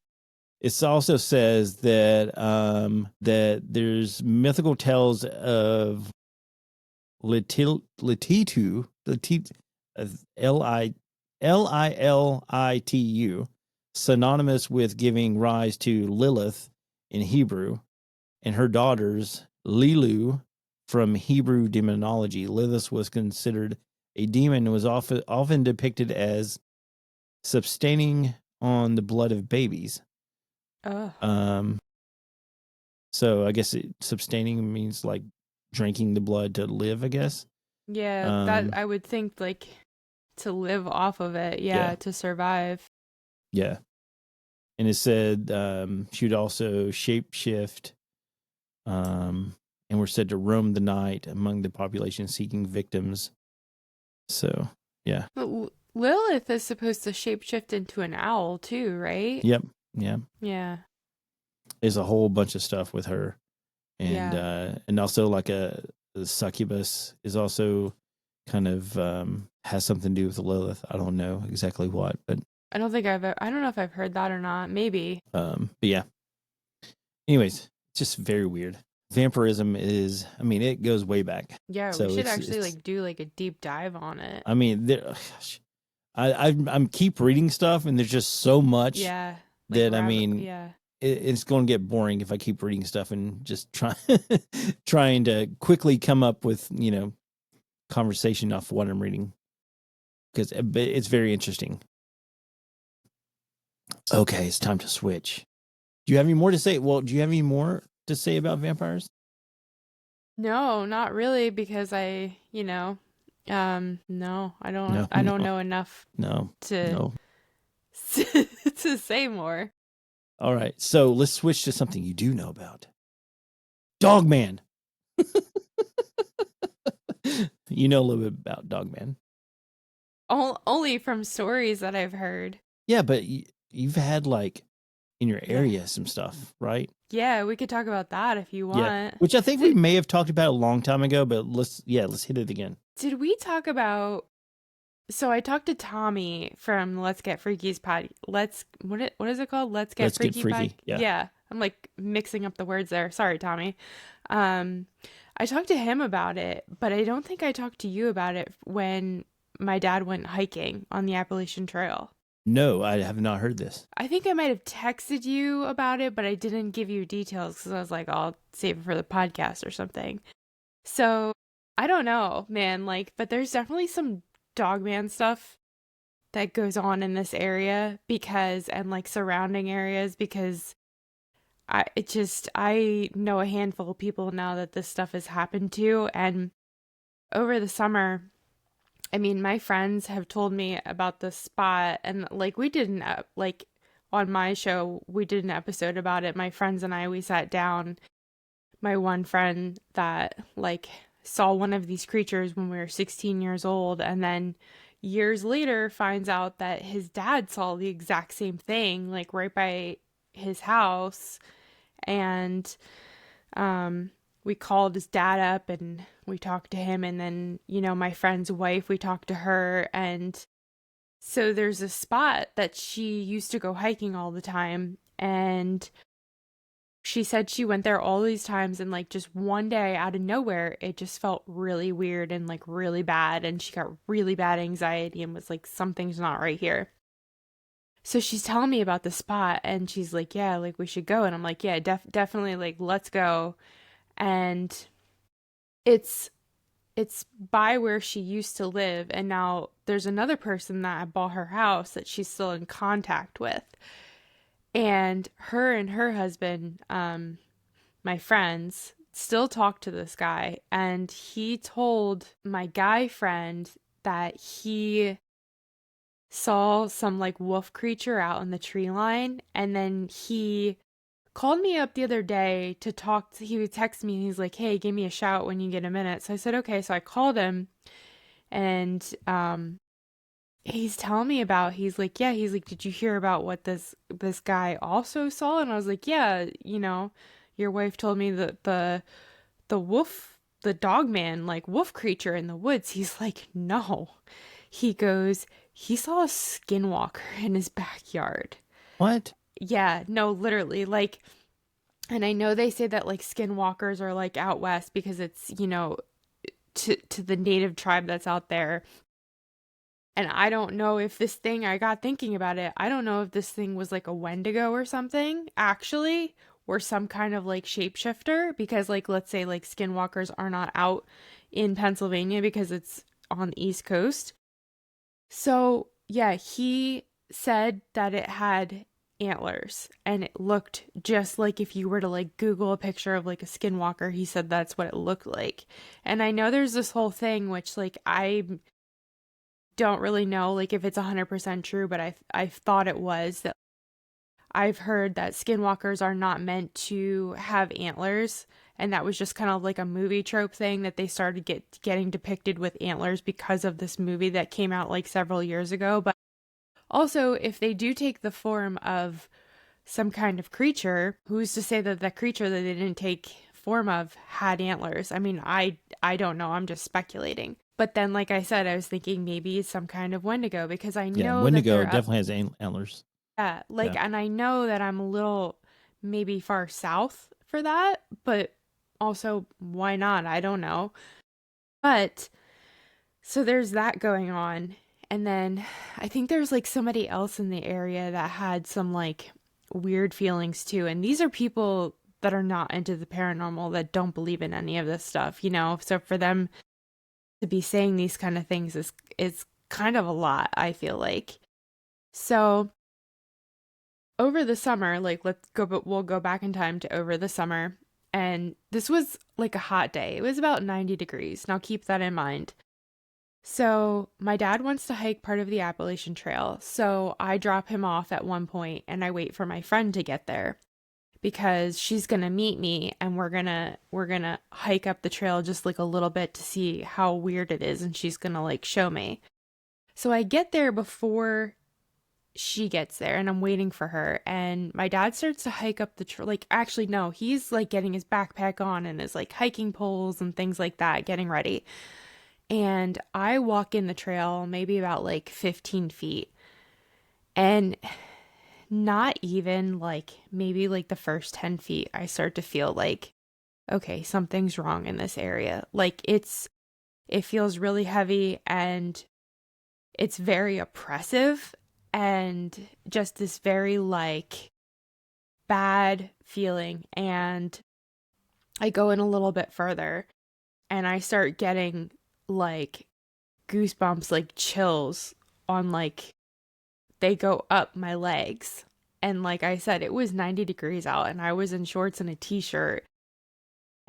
It also says that there's mythical tales of Lititu, Lilitu, synonymous with giving rise to Lilith in Hebrew, and her daughters Lilu from Hebrew demonology. Lilith was considered a demon and was often depicted as subsisting on the blood of babies.
Oh.
Um, so I guess subsisting means like drinking the blood to live, I guess.
Yeah, that
Um,
I would think like to live off of it, yeah,
yeah,
to survive.
yeah. And it said she would also shapeshift, and were said to roam the night among the population seeking victims. So, yeah.
But Lilith is supposed to shapeshift into an owl too, right?
Yep. Yeah.
Yeah.
There's a whole bunch of stuff with her.
Yeah.
And also like a succubus is also kind of has something to do with Lilith. I don't know exactly what, but
I don't know if I've heard that or not. Maybe.
but yeah. Anyways, it's just very weird. Vampirism is, I mean, it goes way back.
Yeah, we
So
should
it's
actually like do like a deep dive on it.
I mean, gosh, I'm keep reading stuff, and there's just so much
Yeah. Like
that I
rabbit,
mean,
yeah.
it's going to get boring if I keep reading stuff and just trying to quickly come up with conversation off what I'm reading, because it's very interesting. Okay, it's time to switch. Do you have any more to say? Well, do you have any more to say about vampires?
No, not really because no,
No,
I don't
no,
know enough
no,
to
no.
to say more.
All right, so let's switch to something you do know about. Dogman. You know a little bit about Dogman.
Only from stories that I've heard.
Yeah, but you've had like in your
Yeah.
area some stuff, right?
Yeah, we could talk about that if you
Yeah,
want.
which I think we may have talked about a long time ago, but let's hit it again.
Did we talk about so I talked to Tommy from Let's Get Freaky's pod. What is it called? Let's Get
Let's get
Freaky pod.
freaky. Yeah.
Yeah, I'm like mixing up the words there. Sorry, Tommy. Um, I talked to him about it, but I don't think I talked to you about it when my dad went hiking on the Appalachian Trail.
No, I have not heard this.
I think I might have texted you about it, but I didn't give you details because I was like, I'll save it for the podcast or something. So I don't know, man. Like, but there's definitely some dogman stuff that goes on in this area and like surrounding areas because I know a handful of people now that this stuff has happened to. And over the summer, I mean, my friends have told me about this spot, and like we did like on my show, we did an episode about it. My friends and I, we sat down. My one friend that like saw one of these creatures when we were 16 years old, and then years later finds out that his dad saw the exact same thing, like right by his house. And we called his dad up and we talked to him, and then my friend's wife, we talked to her. And so there's a spot that she used to go hiking all the time, and she said she went there all these times, and like just one day out of nowhere it just felt really weird and like really bad, and she got really bad anxiety and was like, something's not right here. So she's telling me about the spot, and she's like, yeah, like we should go. And I'm like, yeah, definitely, like let's go. And it's by where she used to live, and now there's another person that bought her house that she's still in contact with. And her husband, my friends, still talk to this guy, and he told my guy friend that he saw some like wolf creature out in the tree line. And then he called me up the other day to talk he would text me, and he's like, hey, give me a shout when you get a minute. So I said okay. So I called him, and he's telling me about he's like, did you hear about what this guy also saw? And I was like, yeah, your wife told me that the wolf, the dog man, like wolf creature in the woods. He's like, no. He goes, he saw a skinwalker in his backyard.
What?
Yeah, no, literally, like, and I know they say that like skinwalkers are like out west because it's, to the native tribe that's out there. And I don't know if this thing, I got thinking about it, I don't know if this thing was like a Wendigo or something, actually, or some kind of like shapeshifter, because like, let's say like skinwalkers are not out in Pennsylvania because it's on the East Coast. So yeah, he said that it had antlers, and it looked just like if you were to like Google a picture of like a skinwalker, he said that's what it looked like. And I know there's this whole thing, which like I don't really know like if it's 100% true, but I've thought it was that I've heard that skinwalkers are not meant to have antlers, and that was just kind of like a movie trope thing that they started getting depicted with antlers because of this movie that came out like several years ago. But also, if they do take the form of some kind of creature, who's to say that the creature that they didn't take form of had antlers? I mean, I don't know. I'm just speculating. But then, like I said, I was thinking maybe it's some kind of Wendigo, because I know
Wendigo
that
definitely has antlers.
Yeah, like,
Yeah.
and I know that I'm a little maybe far south for that, but also why not? I don't know. But so there's that going on. And then I think there's like somebody else in the area that had some like weird feelings too. And these are people that are not into the paranormal, that don't believe in any of this stuff, So for them to be saying these kind of things is kind of a lot, I feel like. So over the summer, like we'll go back in time to over the summer. And this was like a hot day. It was about 90 degrees. Now keep that in mind. So my dad wants to hike part of the Appalachian Trail. So I drop him off at one point and I wait for my friend to get there. because she's going to meet me and we're going to hike up the trail just like a little bit to see how weird it is, and she's going to like show me. So I get there before she gets there and I'm waiting for her, and my dad starts to hike up the trail. Like, actually no, he's like getting his backpack on and his like hiking poles and things like that, getting ready. And I walk in the trail maybe about like 15 feet, and not even like maybe like the first 10 feet I start to feel like, okay, something's wrong in this area. Like, it feels really heavy, and it's very oppressive, and just this very like bad feeling. And I go in a little bit further and I start getting like goosebumps, like chills on, like, they go up my legs. And like I said, it was 90 degrees out and I was in shorts and a t-shirt.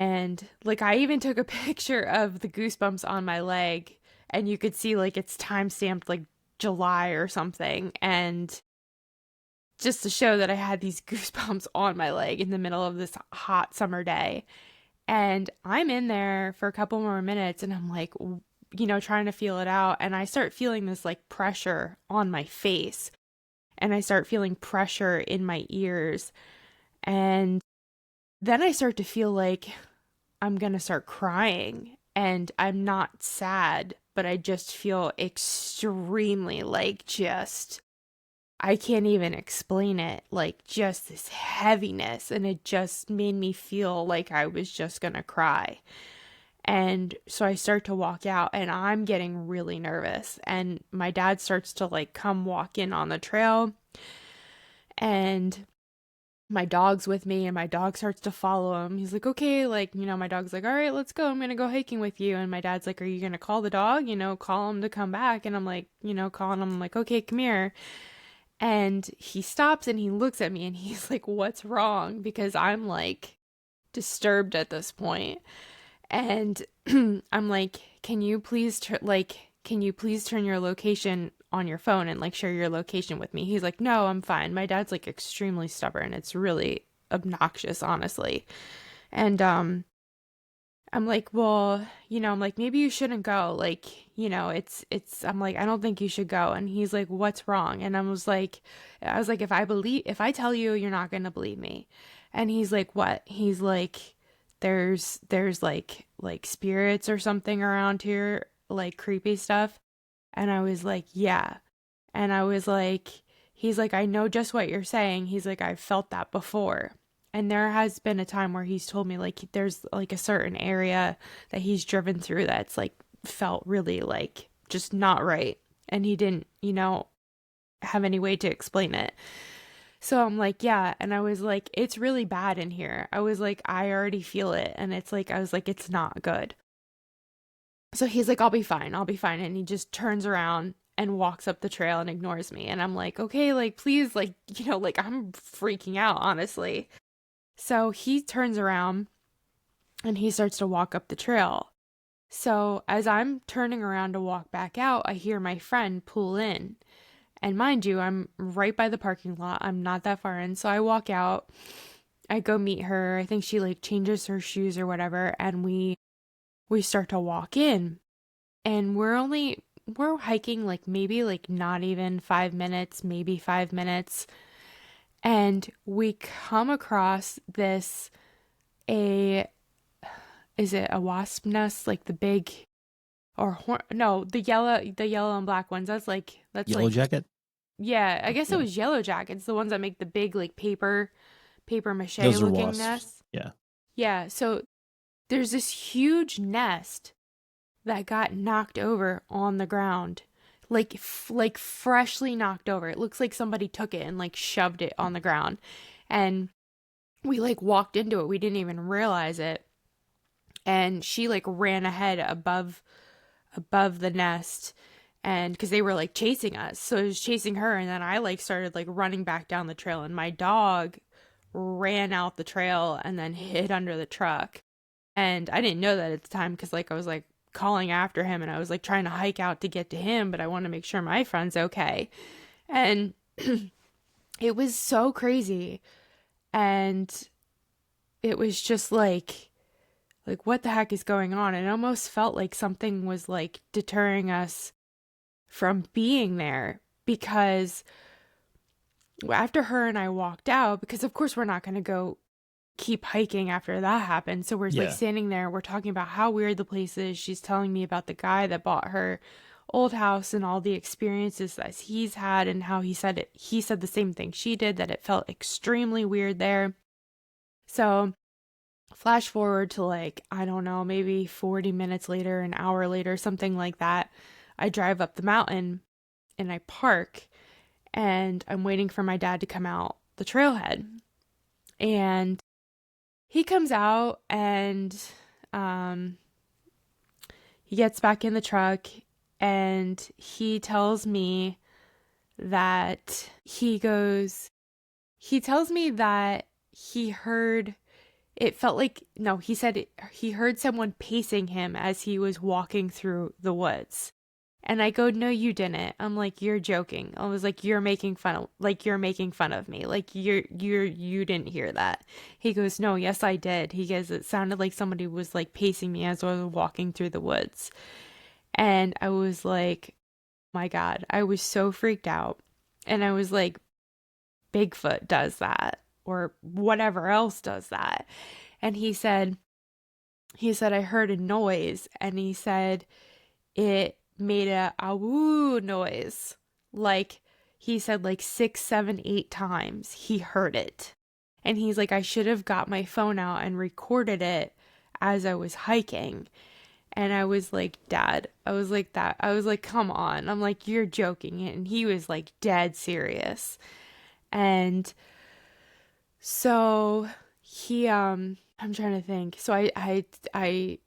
And like I even took a picture of the goosebumps on my leg, and you could see like it's time stamped like July or something. And just to show that I had these goosebumps on my leg in the middle of this hot summer day. And I'm in there for a couple more minutes and I'm like, trying to feel it out. And I start feeling this like pressure on my face, and I start feeling pressure in my ears. And then I start to feel like I'm going to start crying, and I'm not sad, but I just feel extremely like, just, I can't even explain it, like just this heaviness, and it just made me feel like I was just going to cry. And so I start to walk out and I'm getting really nervous, and my dad starts to like come walk in on the trail, and my dog's with me, and my dog starts to follow him. He's like, okay, like, my dog's like, all right, let's go. I'm going to go hiking with you. And my dad's like, are you going to call the dog? Call him to come back. And I'm like, calling him, I'm like, okay, come here. And he stops and he looks at me and he's like, what's wrong? Because I'm like disturbed at this point. And I'm like, can you please turn your location on your phone and like share your location with me? He's like, no, I'm fine. My dad's like extremely stubborn. It's really obnoxious, honestly. And I'm like, well, I'm like, maybe you shouldn't go. Like, I'm like, I don't think you should go. And he's like, what's wrong? And I was like, if I tell you, you're not gonna believe me. And he's like, what? He's like, there's like spirits or something around here, like creepy stuff. And I was like, yeah. And I was like, he's like, I know just what you're saying. He's like, I've felt that before. And there has been a time where he's told me like there's like a certain area that he's driven through that's like felt really like just not right. And he didn't, have any way to explain it. So I'm like, yeah. And I was like, it's really bad in here. I was like, I already feel it. And it's like, I was like, it's not good. So he's like, I'll be fine. I'll be fine. And he just turns around and walks up the trail and ignores me. And I'm like, okay, like, please, like, like I'm freaking out, honestly. So he turns around and he starts to walk up the trail. So as I'm turning around to walk back out, I hear my friend pull in. And mind you, I'm right by the parking lot. I'm not that far in. So I walk out. I go meet her. I think she like changes her shoes or whatever. And we start to walk in. And we're hiking like maybe like not even 5 minutes, maybe 5 minutes. And we come across is it a wasp nest? Like the big, no, the yellow and black ones. That's
Yellow
like,
jacket.
yeah, I guess
Yeah.
it was yellow jackets, the ones that make the big like paper mache
Those are
looking
wasps.
nests.
Yeah.
Yeah. So there's this huge nest that got knocked over on the ground, like freshly knocked over. It looks like somebody took it and like shoved it on the ground, and we like walked into it. We didn't even realize it, and she like ran ahead above the nest, and because they were like chasing us, so it was chasing her, and then I like started like running back down the trail, and my dog ran out the trail and then hid under the truck. And I didn't know that at the time because like I was like calling after him and I was like trying to hike out to get to him, but I want to make sure my friend's okay. And it was so crazy. And it was just like what the heck is going on? It almost felt like something was like deterring us from being there, because after her and I walked out, because of course we're not going to go keep hiking after that happened. So we're like
Yeah.
standing there, we're talking about how weird the place is. She's telling me about the guy that bought her old house and all the experiences that he's had, and how he said the same thing she did, that it felt extremely weird there. So flash forward to like, I don't know, maybe 40 minutes later, an hour later, something like that. I drive up the mountain and I park, and I'm waiting for my dad to come out the trailhead. And he comes out, and um, he gets back in the truck, and he tells me that he tells me that he heard, it felt like, no, he said he heard someone pacing him as he was walking through the woods. And I go, no, you didn't. I'm like, you're joking. I was like, you're making fun of me. Like you didn't hear that. He goes, no, yes, I did. He goes, it sounded like somebody was like pacing me as I was walking through the woods. And I was like, my God, I was so freaked out. And I was like, Bigfoot does that, or whatever else does that. And he said, I heard a noise, and he said it made a awoo noise. Like, he said like 6, 7, 8 times he heard it. And he's like, I should have got my phone out and recorded it as I was hiking. And I was like, Dad, I was like that. I was like, come on. I'm like, you're joking. And he was like dead serious. And so I'm trying to think. So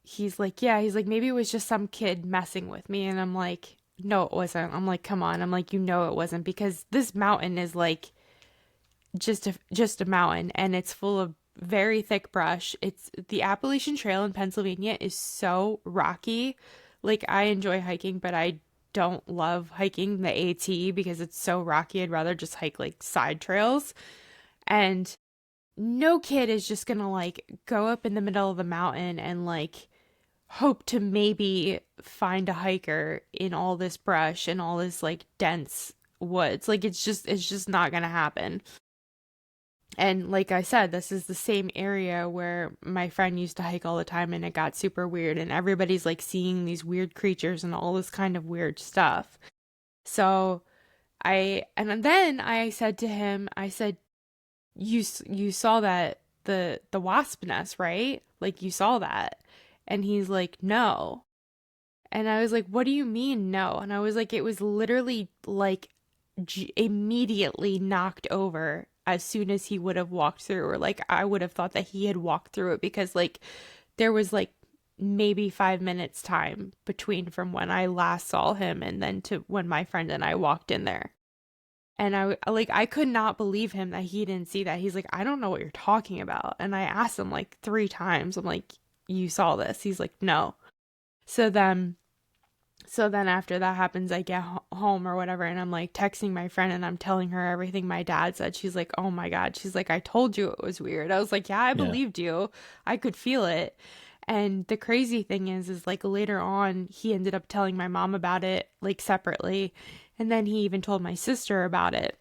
he's like, yeah, he's like, maybe it was just some kid messing with me. And I'm like, no, it wasn't. I'm like, come on. I'm like, you know, it wasn't, because this mountain is like just a mountain, and it's full of very thick brush. It's the Appalachian Trail in Pennsylvania is so rocky. Like, I enjoy hiking, but I don't love hiking the AT because it's so rocky. I'd rather just hike like side trails. And no kid is just gonna like go up in the middle of the mountain and like hope to maybe find a hiker in all this brush and all this like dense woods. Like, it's just not gonna happen. And like I said, this is the same area where my friend used to hike all the time, and it got super weird, and everybody's like seeing these weird creatures and all this kind of weird stuff. So and then I said to him, I said, you saw that, the wasp nest, right? Like, you saw that. And he's like, no. And I was like, what do you mean no? And I was like, it was literally like immediately knocked over as soon as he would have walked through, or like I would have thought that he had walked through it, because like there was like maybe 5 minutes time between from when I last saw him and then to when my friend and I walked in there. And I could not believe him that he didn't see that. He's like, I don't know what you're talking about. And I asked him like 3 times. I'm like, you saw this? He's like, no. So then after that happens, I get home or whatever, and I'm like texting my friend, and I'm telling her everything my dad said. She's like, oh my God. She's like, I told you it was weird. I was like, yeah, I
Yeah.
believed you. I could feel it. And the crazy thing is like later on, he ended up telling my mom about it, like separately. And then he even told my sister about it,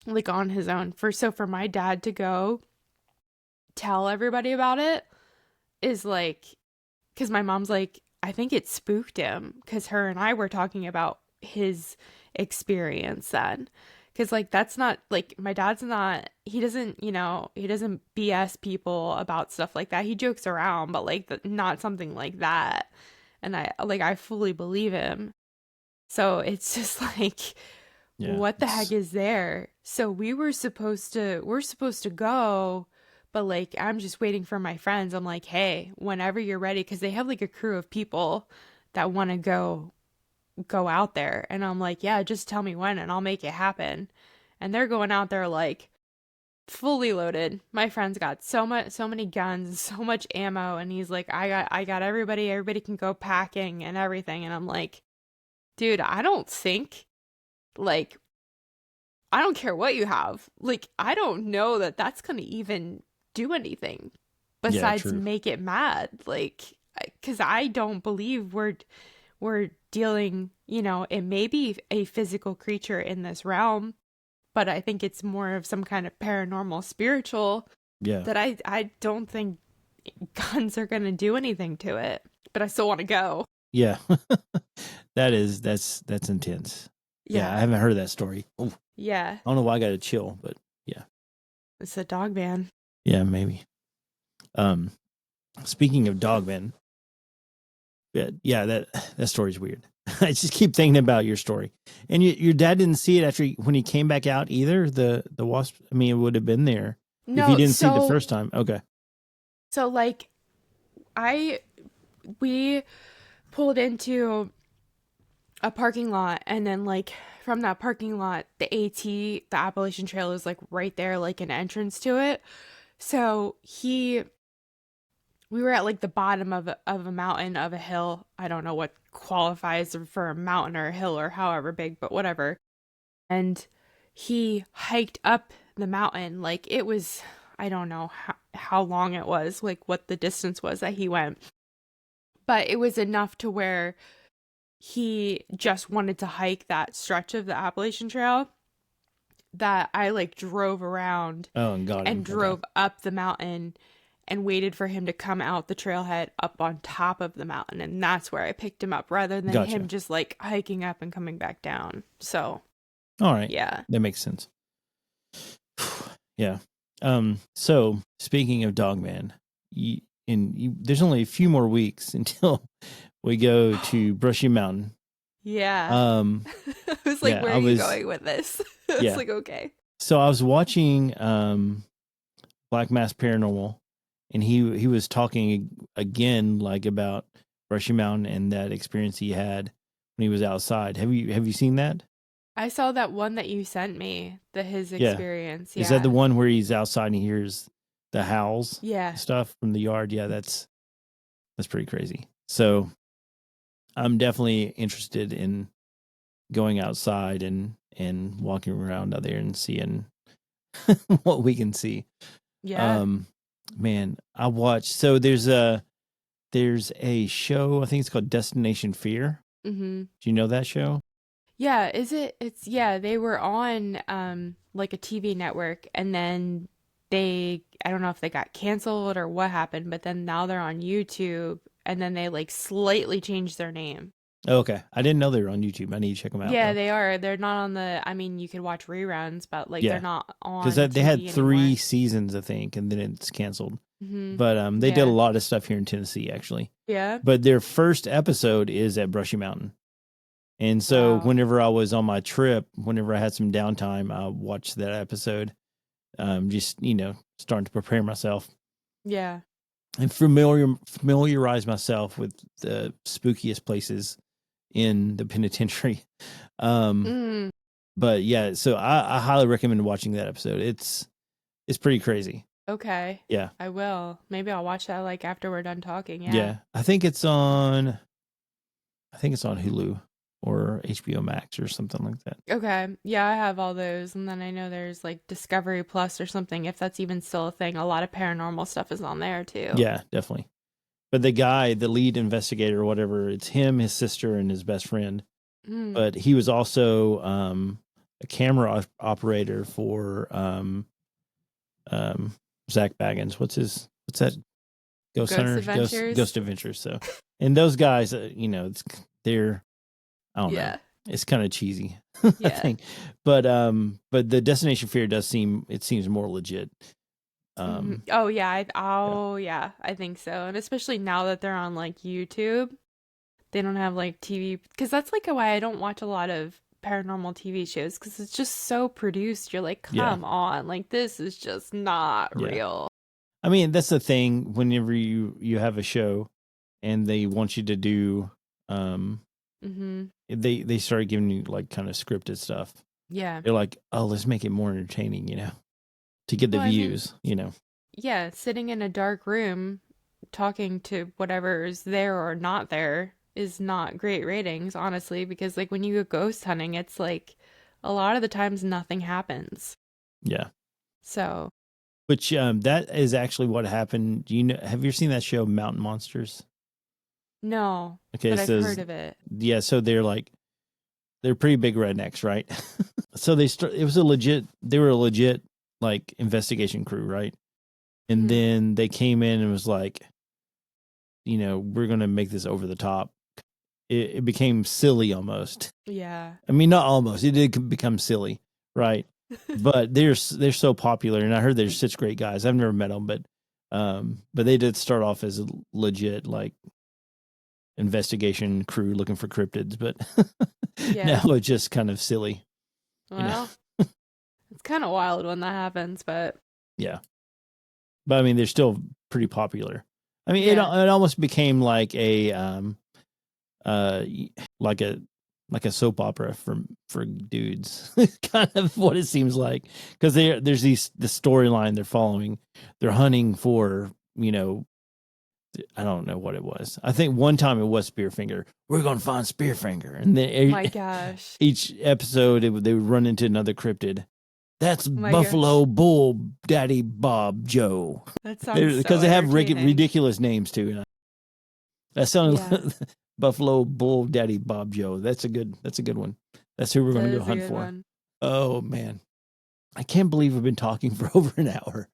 like on his own. For my dad to go tell everybody about it is like, because my mom's like, I think it spooked him, because her and I were talking about his experience then. Because, like, that's not, like, my dad's not, he doesn't BS people about stuff like that. He jokes around, but, like, not something like that. And I fully believe him. So it's just like,
Yeah.
what the heck is there? So we're supposed to go, but like I'm just waiting for my friends. I'm like, hey, whenever you're ready, because they have like a crew of people that want to go out there. And I'm like, yeah, just tell me when and I'll make it happen. And they're going out there like fully loaded. My friend's got so many guns, so much ammo, and he's like, I got everybody can go packing and everything. And I'm like, dude, I don't think like I don't care what you have. Like, I don't know that that's going to even do anything
Yeah,
besides
true.
make it mad. Like, because I don't believe we're dealing, it may be a physical creature in this realm, but I think it's more of some kind of paranormal spiritual
Yeah.
that I don't think guns are going to do anything to it. But I still want to go.
Yeah. That's intense. Yeah, I
Yeah.
haven't heard of that story. Oh,
Yeah.
I don't know why I got to chill, but yeah.
It's a dog man.
Yeah, maybe. Um Speaking of Dogman, yeah, that story's weird. I just keep thinking about your story, and your dad didn't see it when he came back out either. The wasp. I mean, it would have been there if he
No,
didn't see it the first time. Okay.
so like I we pulled into a parking lot, and then like from that parking lot, the Appalachian Trail is like right there, like an entrance to it. So we were at like the bottom of a mountain, of a hill. I don't know what qualifies for a mountain or a hill or however big, but whatever. And he hiked up the mountain. Like, it was, I don't know how long it was, like what the distance was that he went, but it was enough to where he just wanted to hike that stretch of the Appalachian Trail, that I like drove around
Oh, and got him.
and drove up the mountain and waited for him to come out the trailhead up on top of the mountain. And that's where I picked him up, rather than
Gotcha.
him just like hiking up and coming back down. So,
All right.
yeah.
That makes sense. Yeah. So speaking of Dogman, there's only a few more weeks until we go to Brushy Mountain.
Yeah. I was like,
yeah,
where are you going with this? I was like, okay.
So I was watching Black Mass Paranormal, and he was talking again like about Brushy Mountain and that experience he had when he was outside. Have you seen that?
I saw that one that you sent me, his experience. Yeah.
Is that the one where he's outside and he hears the howls?
Yeah.
Stuff from the yard. Yeah, that's pretty crazy. So I'm definitely interested in going outside and walking around out there and seeing what we can see.
Yeah.
Man, I watched. So there's a show. I think it's called Destination Fear.
Mm-hmm.
Do you know that show?
Yeah. Yeah. They were on like a TV network, and then I don't know if they got canceled or what happened, but then now they're on YouTube, and then they like slightly changed their name.
Oh, okay. I didn't know they were on YouTube. I need to check them out.
Yeah,
though.
they are. They're not on I mean, you could watch reruns, but like they're not on
because they had
TV
3
anymore.
seasons, I think, and then it's canceled.
Mm-hmm.
But they did a lot of stuff here in Tennessee, actually.
Yeah.
But their first episode is at Brushy Mountain. And so whenever I was on my trip, whenever I had some downtime, I watched that episode. Just, starting to prepare myself.
Yeah.
And familiarize myself with the spookiest places in the penitentiary. But yeah, so I highly recommend watching that episode. It's pretty crazy.
Okay.
Yeah.
I will. Maybe I'll watch that like after we're done talking. Yeah.
Yeah. I think it's on Hulu or HBO Max or something like that.
Okay. Yeah, I have all those. And then I know there's like Discovery Plus or something, if that's even still a thing. A lot of paranormal stuff is on there too.
Yeah, definitely. But the lead investigator or whatever, it's him, his sister, and his best friend. But he was also a camera operator for Zach Baggins. What's that? Ghost Hunter?
Adventures?
Ghost Adventures. So, and those guys, they're, I don't know. It's kind of cheesy, I think. But the Destination Fear seems more legit.
Oh yeah, I think so. And especially now that they're on like YouTube, they don't have like TV, because that's like why I don't watch a lot of paranormal TV shows, because it's just so produced. You're like, come on, like this is just not real.
I mean, that's the thing. Whenever you have a show and they want you to do, they started giving you like kind of scripted stuff.
Yeah,
they're like, oh, let's make it more entertaining, to get the views,
Yeah, sitting in a dark room talking to whatever is there or not there is not great ratings, honestly, because like when you go ghost hunting, it's like a lot of the times nothing happens.
Yeah.
So
Which that is actually what happened. Do you know? Have you seen that show Mountain Monsters?
no,
Okay,
but
it
I've heard
says
of it.
yeah. So they're pretty big rednecks, right? So it was they were a legit like investigation crew, right? And
Mhm.
then they came in and was like, we're gonna make this over the top. It became silly almost.
Yeah.
I mean, not almost. It did become silly, right? But they're so popular, and I heard they're such great guys. I've never met them, but they did start off as a legit like investigation crew looking for cryptids, but now
Yeah.
it's just kind of silly, you know.
Well, it's kind of wild when that happens, but
Yeah, but I mean, they're still pretty popular. I mean, it
yeah.
almost became like a uh like a soap opera for dudes. Kind of what it seems like, because there's the storyline they're following. They're hunting for, I don't know what it was. I think one time it was Spearfinger. We're gonna find Spearfinger, and then
My gosh.
each episode they would run into another cryptid. That's
My gosh.
Buffalo Bull Daddy Bob Joe,
That sounds
because
so
they have
entertaining.
ridiculous names too. That
Yeah.
sounded Buffalo Bull Daddy Bob Joe. That's a good one. That's who we're
That
going to go
is a
hunt
good
for.
one.
Oh man, I can't believe we've been talking for over an hour.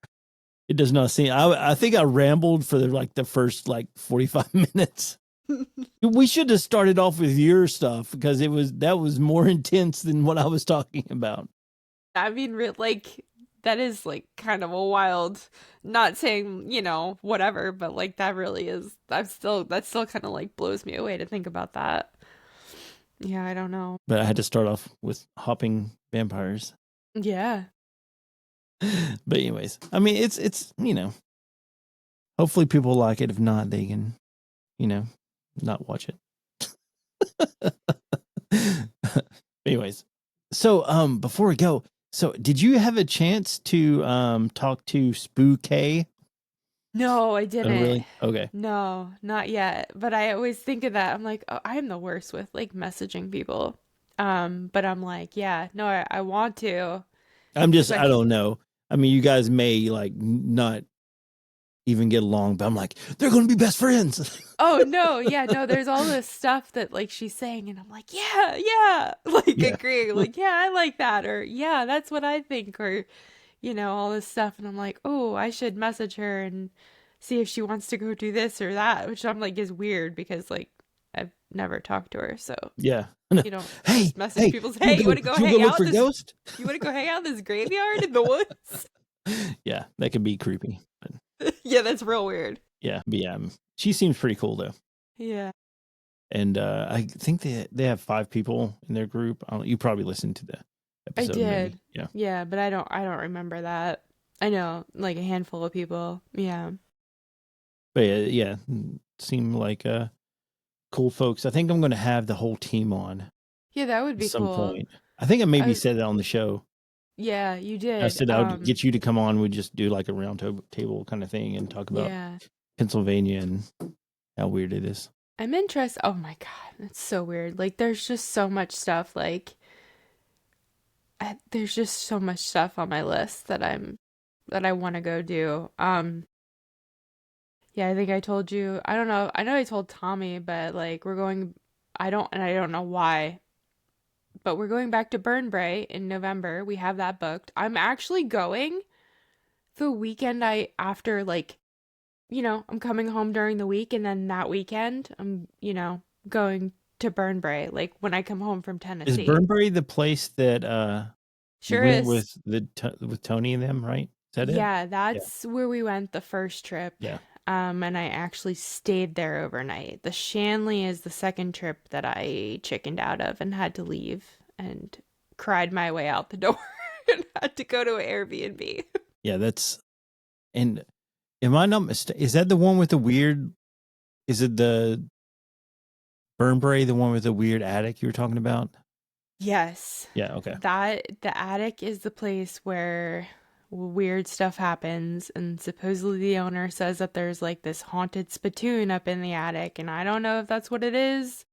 It does not seem. I think I rambled for the first 45 minutes. We should have started off with your stuff, because that was more intense than what I was talking about.
I mean, like that is like kind of a wild, not saying, whatever, but like that really is. That still kind of like blows me away to think about that. Yeah, I don't know.
But I had to start off with hopping vampires.
Yeah.
But anyways, I mean, it's hopefully people like it. If not, they can not watch it. Anyways, so before we go, so did you have a chance to talk to Spooky?
No, I
Oh,
didn't.
really? Okay.
No, not yet. But I always think of that. I'm like, oh, I am the worst with like messaging people. But I'm like, yeah, no, I want to, because
I don't know. I mean, you guys may not even get along, but I'm like, they're going to be best friends.
oh no, yeah, no, there's all this stuff that like she's saying, and I'm like, yeah, yeah, like
Yeah.
agreeing, like, yeah, I like that, or yeah, that's what I think, or all this stuff, and I'm like, oh, I should message her and see if she wants to go do this or that, which I'm like is weird because like I've never talked to her, so
Yeah.
you don't
Hey,
just message
hey,
people, say, hey, you want to go
you go
hang
look
out
for
this?
Ghost?
You want to go hang out in this graveyard in the woods?
Yeah, that could be creepy. But
Yeah, that's real weird.
yeah, she seems pretty cool though.
Yeah,
And I think they have 5 people in their group. You probably listened to the
I
episode, maybe.
did.
Yeah.
Yeah, but I don't remember that. I know like a handful of people. Yeah.
But yeah, seem like cool folks. I think I'm going to have the whole team on
Yeah, that would
at
be
some
cool.
point. I think I maybe
I
said it on the show.
Yeah, you
I
did.
said I would get you to come on. We just do like a round table kind of thing and talk about
Yeah.
Pennsylvania and how weird it is.
I'm interested. Oh my God, it's so weird. Like there's just so much stuff like there's just so much stuff on my list that I want to go do. Yeah, I think I told you. I don't know. I know I told Tommy, but like we're going I don't know why, but we're going back to Burnbrae in November. We have that booked. I'm actually going the weekend I after like, I'm coming home during the week and then that weekend I'm, going to Burnbrae like when I come home from
Is
Tennessee.
Burnbury the place that you
Sure
went
is.
with with Tony and them, right? Is that it?
Yeah,
Yeah.
that's where we went the first trip.
Yeah.
And I actually stayed there overnight. The Shanley is the second trip that I chickened out of and had to leave and cried my way out the door and had to go to an Airbnb.
Yeah, and am I not mistaken? Is that the one with the weird? Is it the Burnbury, the one with the weird attic you were talking about?
Yes.
Yeah. Okay.
The attic is the place where weird stuff happens, and supposedly the owner says that there's like this haunted spittoon up in the attic, and I don't know if that's what it is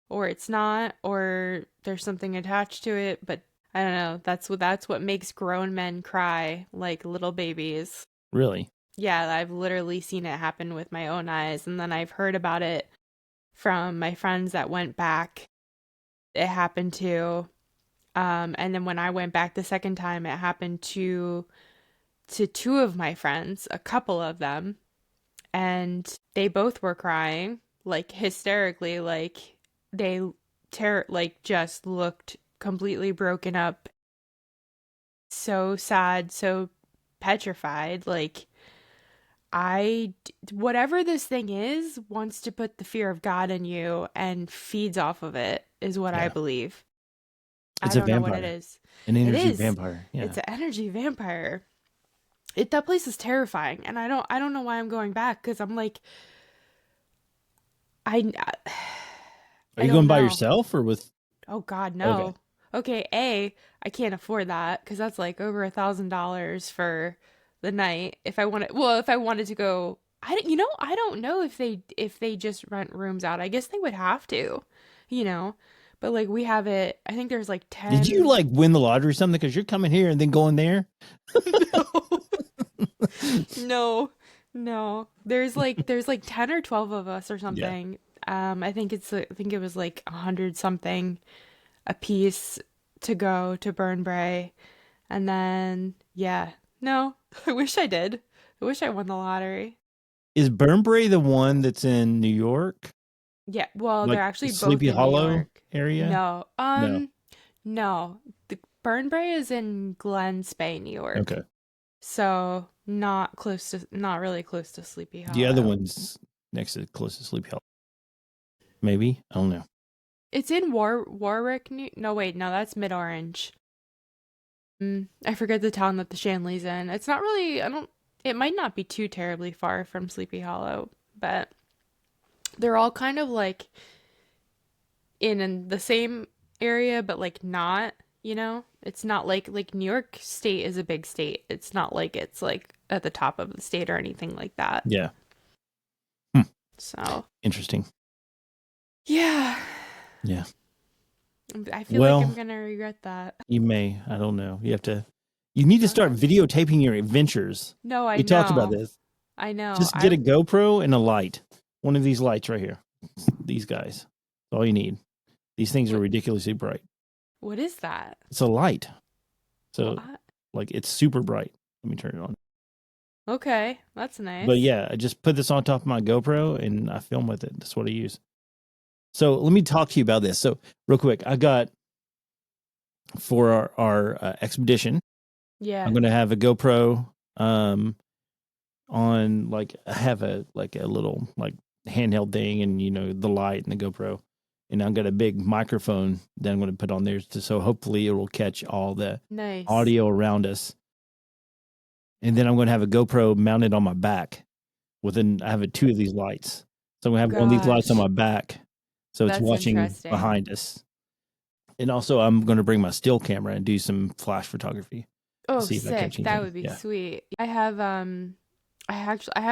or it's not, or there's something attached to it, but I don't know. That's what makes grown men cry like little babies.
Really?
Yeah, I've literally seen it happen with my own eyes, and then I've heard about it from my friends that went back. It happened to, and then when I went back the second time, it happened to two of my friends, a couple of them, and they both were crying like hysterically, like they like just looked completely broken up, so sad, so petrified, like whatever this thing is, wants to put the fear of God in you and feeds off of it, is what I
Yeah.
believe. I
It's a
don't know what it
vampire,
is.
an
It
energy
is.
vampire. Yeah.
It's an energy vampire. That place is terrifying, and I don't know why I'm going back because I'm like I
Are
I
you
don't
going by
know.
yourself or with?
Oh God,
Okay.
no. Okay, I can't afford that because that's like over $1,000 for the night. If I wanted to go, I don't know if they just rent rooms out. I guess they would have to, you know. But like we have it. I think there's like
Did you
10.
like win the lottery or something? Because you're coming here and then going there.
No, no, no. There's like 10 or 12 of us or
Yeah.
something. I think it was like 100 something a piece to go to Burnbrae. And then, yeah, no, I wish I did. I wish I won the lottery.
Is Burnbury the one that's in New York,
Yeah, well, they're
like
actually both
Sleepy
in New
Hollow
York.
area?
No,
No.
no. The Burnbrae is in Glens Bay, New York.
Okay.
So not really close to Sleepy
The other
Hollow.
one's next to close to Sleepy Hollow. Maybe I don't know.
It's in Warwick, no, wait, no, that's Mid Orange. I forget the town that the Shanley's in. It's not really, it might not be too terribly far from Sleepy Hollow, but they're all kind of like in the same area, but like not, It's not like New York State is a big state. It's not like it's like at the top of the state or anything like that.
Yeah. Hmm.
So,
Interesting.
yeah,
Yeah.
I feel like I'm
Well,
gonna regret that.
you may. I don't know. You have to. You need to
Uh,
start videotaping your adventures.
No, I
We talked about
know.
this.
I know.
Just get a GoPro and a light. One of these lights right here. These guys. That's all you need. These things are
What
ridiculously bright.
what is that?
It's a light.
Well,
So like it's super bright. Let me turn it on.
okay, that's
But
nice.
yeah, I just put this on top of my GoPro and I film with it. That's what I use. So let me talk to you about this. So real quick, I got for our expedition, I'm
Yeah.
going to have a GoPro on like I have a like a little like handheld thing and the light and the GoPro. And I've got a big microphone that I'm going to put on there so hopefully it will catch all the
Nice.
audio around us. And then I'm going to have a GoPro mounted on my back. I have two of these lights. So I'm going to have one of these lights on
Gosh,
my back. So it's
that's
watching
interesting.
behind us. And also I'm going to bring my still camera and do some flash photography to
Oh,
see if I catch
sick. That
anything.
would be
Yeah.
sweet. I have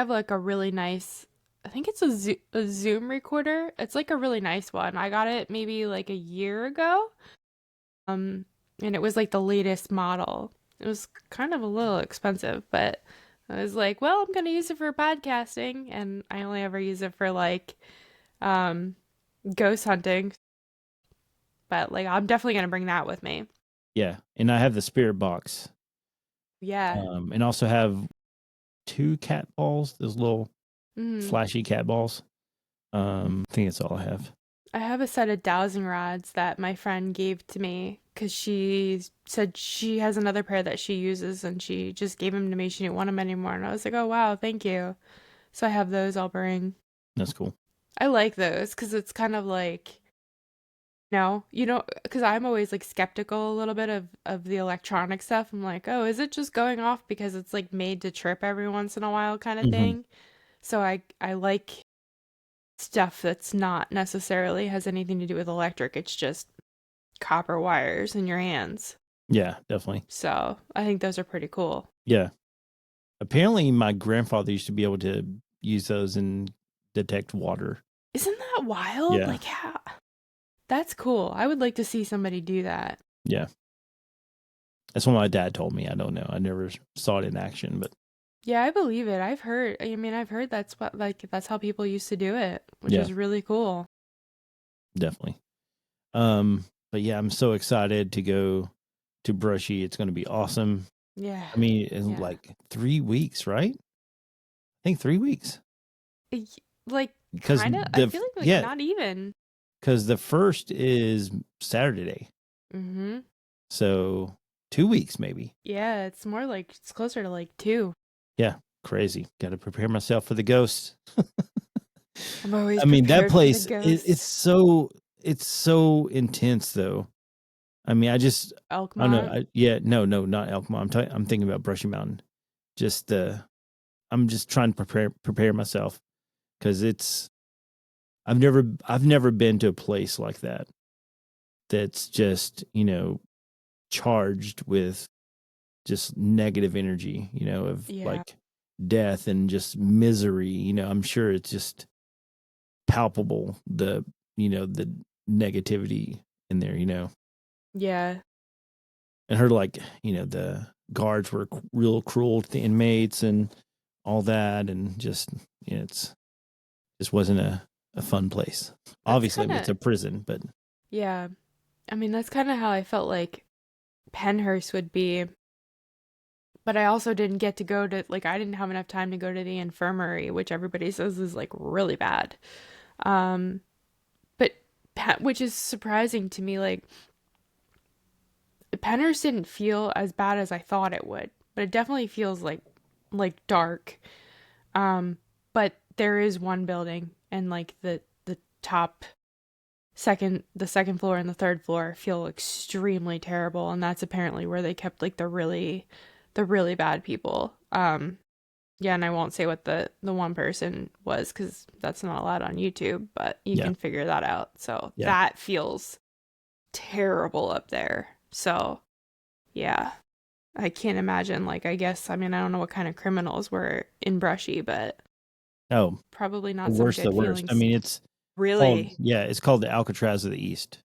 like a really nice, I think it's a Zoom recorder. It's like a really nice one. I got it maybe like a year ago. Um, and it was like the latest model. It was kind of a little expensive, but I was like, well, I'm gonna use it for podcasting, and I only ever use it for like um ghost hunting. But like I'm definitely gonna bring that with me.
Yeah. And I have the spirit box.
Yeah.
And also have two cat balls, those little
Mm.
flashy cat balls. I think that's all I have.
I have a set of dowsing rods that my friend gave to me because she said she has another pair that she uses and she just gave them to me. She didn't want them anymore. And I was like, oh, wow, thank you. So I have those I'll bring.
That's cool.
I like those because it's kind of like, no, because I'm always like skeptical a little bit of the electronic stuff. I'm like, oh, is it just going off because it's like made to trip every once in a while kind of
Hmm.
thing? So I like stuff that's not necessarily has anything to do with electric. It's just copper wires in your hands.
Yeah, definitely.
So I think those are pretty cool.
Yeah. Apparently, my grandfather used to be able to use those and detect water.
Isn't that wild?
Yeah.
Like, how? That's cool. I would like to see somebody do that.
Yeah. That's what my dad told me. I don't know. I never saw it in action, but
Yeah, I believe it. I've heard that's what like that's how people used to do it, which
yeah,
is really cool.
definitely. But yeah, I'm so excited to go to Brushy. It's going to be awesome.
Yeah.
I mean, in
Yeah.
like 3 weeks, right? I think 3 weeks
Y- Like
because
kind of I feel like
yeah,
not even.
because the first is Saturday,
Mhm.
so 2 weeks maybe.
Yeah, it's more like it's closer to like 2.
Yeah, crazy. Got to prepare myself for the ghosts.
I'm always
I mean, that
prepared for the
place
ghosts.
it's so intense though. I mean, I don't know.
Elkmont.
Yeah, no, not Elkmont. I'm thinking about Brushy Mountain. Just I'm just trying to prepare myself because I've never been to a place like that that's just charged with just negative energy, of
Yeah.
like death and just misery. I'm sure it's just palpable the negativity in there.
Yeah.
And heard like the guards were real cruel to the inmates and all that, and just it's just wasn't a fun place.
That's
Obviously,
kind
it's
of
a prison, but
yeah. I mean, that's kind of how I felt like Penhurst would be, but I also didn't get to go to like I didn't have enough time to go to the infirmary, which everybody says is like really bad. Um, but which is surprising to me. Like Penhurst didn't feel as bad as I thought it would, but it definitely feels like dark. But there is one building, and like the top the second floor and the third floor feel extremely terrible, and that's apparently where they kept like the really bad people. Yeah, and I won't say what the one person was because that's not allowed on YouTube, but you
yeah,
can figure that out. So
yeah,
that feels terrible up there. So yeah, I can't imagine. Like, I guess, I mean, I don't know what kind of criminals were in Brushy, but
oh,
probably
the
not some
worst, the
good
worst. I
feelings.
mean, it's called
Really?
yeah, it's called the Alcatraz of the East.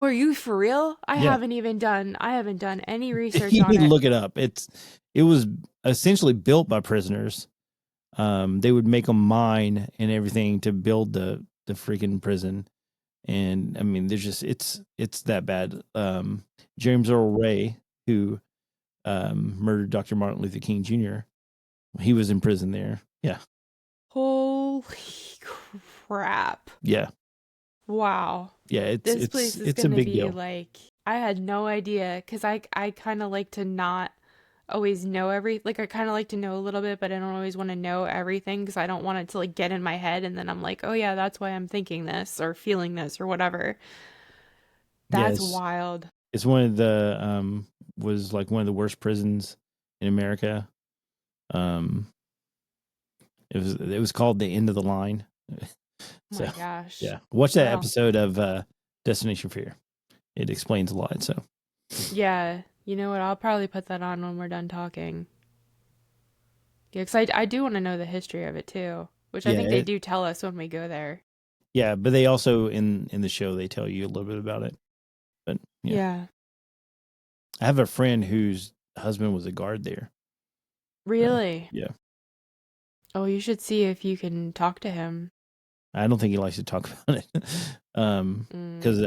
Were you for real?
Yeah,
I haven't done any research
you
on
need to
it.
look it up. It was essentially built by prisoners. They would make them mine and everything to build the freaking prison. And I mean, there's just it's that bad. James Earl Ray, who murdered Dr. Martin Luther King Jr., he was in prison there. Yeah,
Holy crap.
yeah,
Wow.
yeah. It's
This
it's
place is
it's a
gonna
big
be
deal.
like, I had no idea because I kind of like to not always know like I kind of like to know a little bit, but I don't always want to know everything because I don't want it to like get in my head and then I'm like, oh yeah, that's why I'm thinking this or feeling this or whatever. That's
Yes,
wild.
it's one of the was like one of the worst prisons in America. Um, it was called the end of the line.
Oh
So
my gosh.
yeah, watch that
Well,
episode of Destination Fear. It explains a lot. So
yeah. You know what? I'll probably put that on when we're done talking. Yeah, because I do want to know the history of it too, which I
yeah,
think they do tell us when we go there.
yeah. But they also in the show they tell you a little bit about it. But yeah,
Yeah.
I have a friend whose husband was a guard there. So
Really?
yeah,
Oh, you should see if you can talk to him.
I don't think he likes to talk about it.
Mm,
Because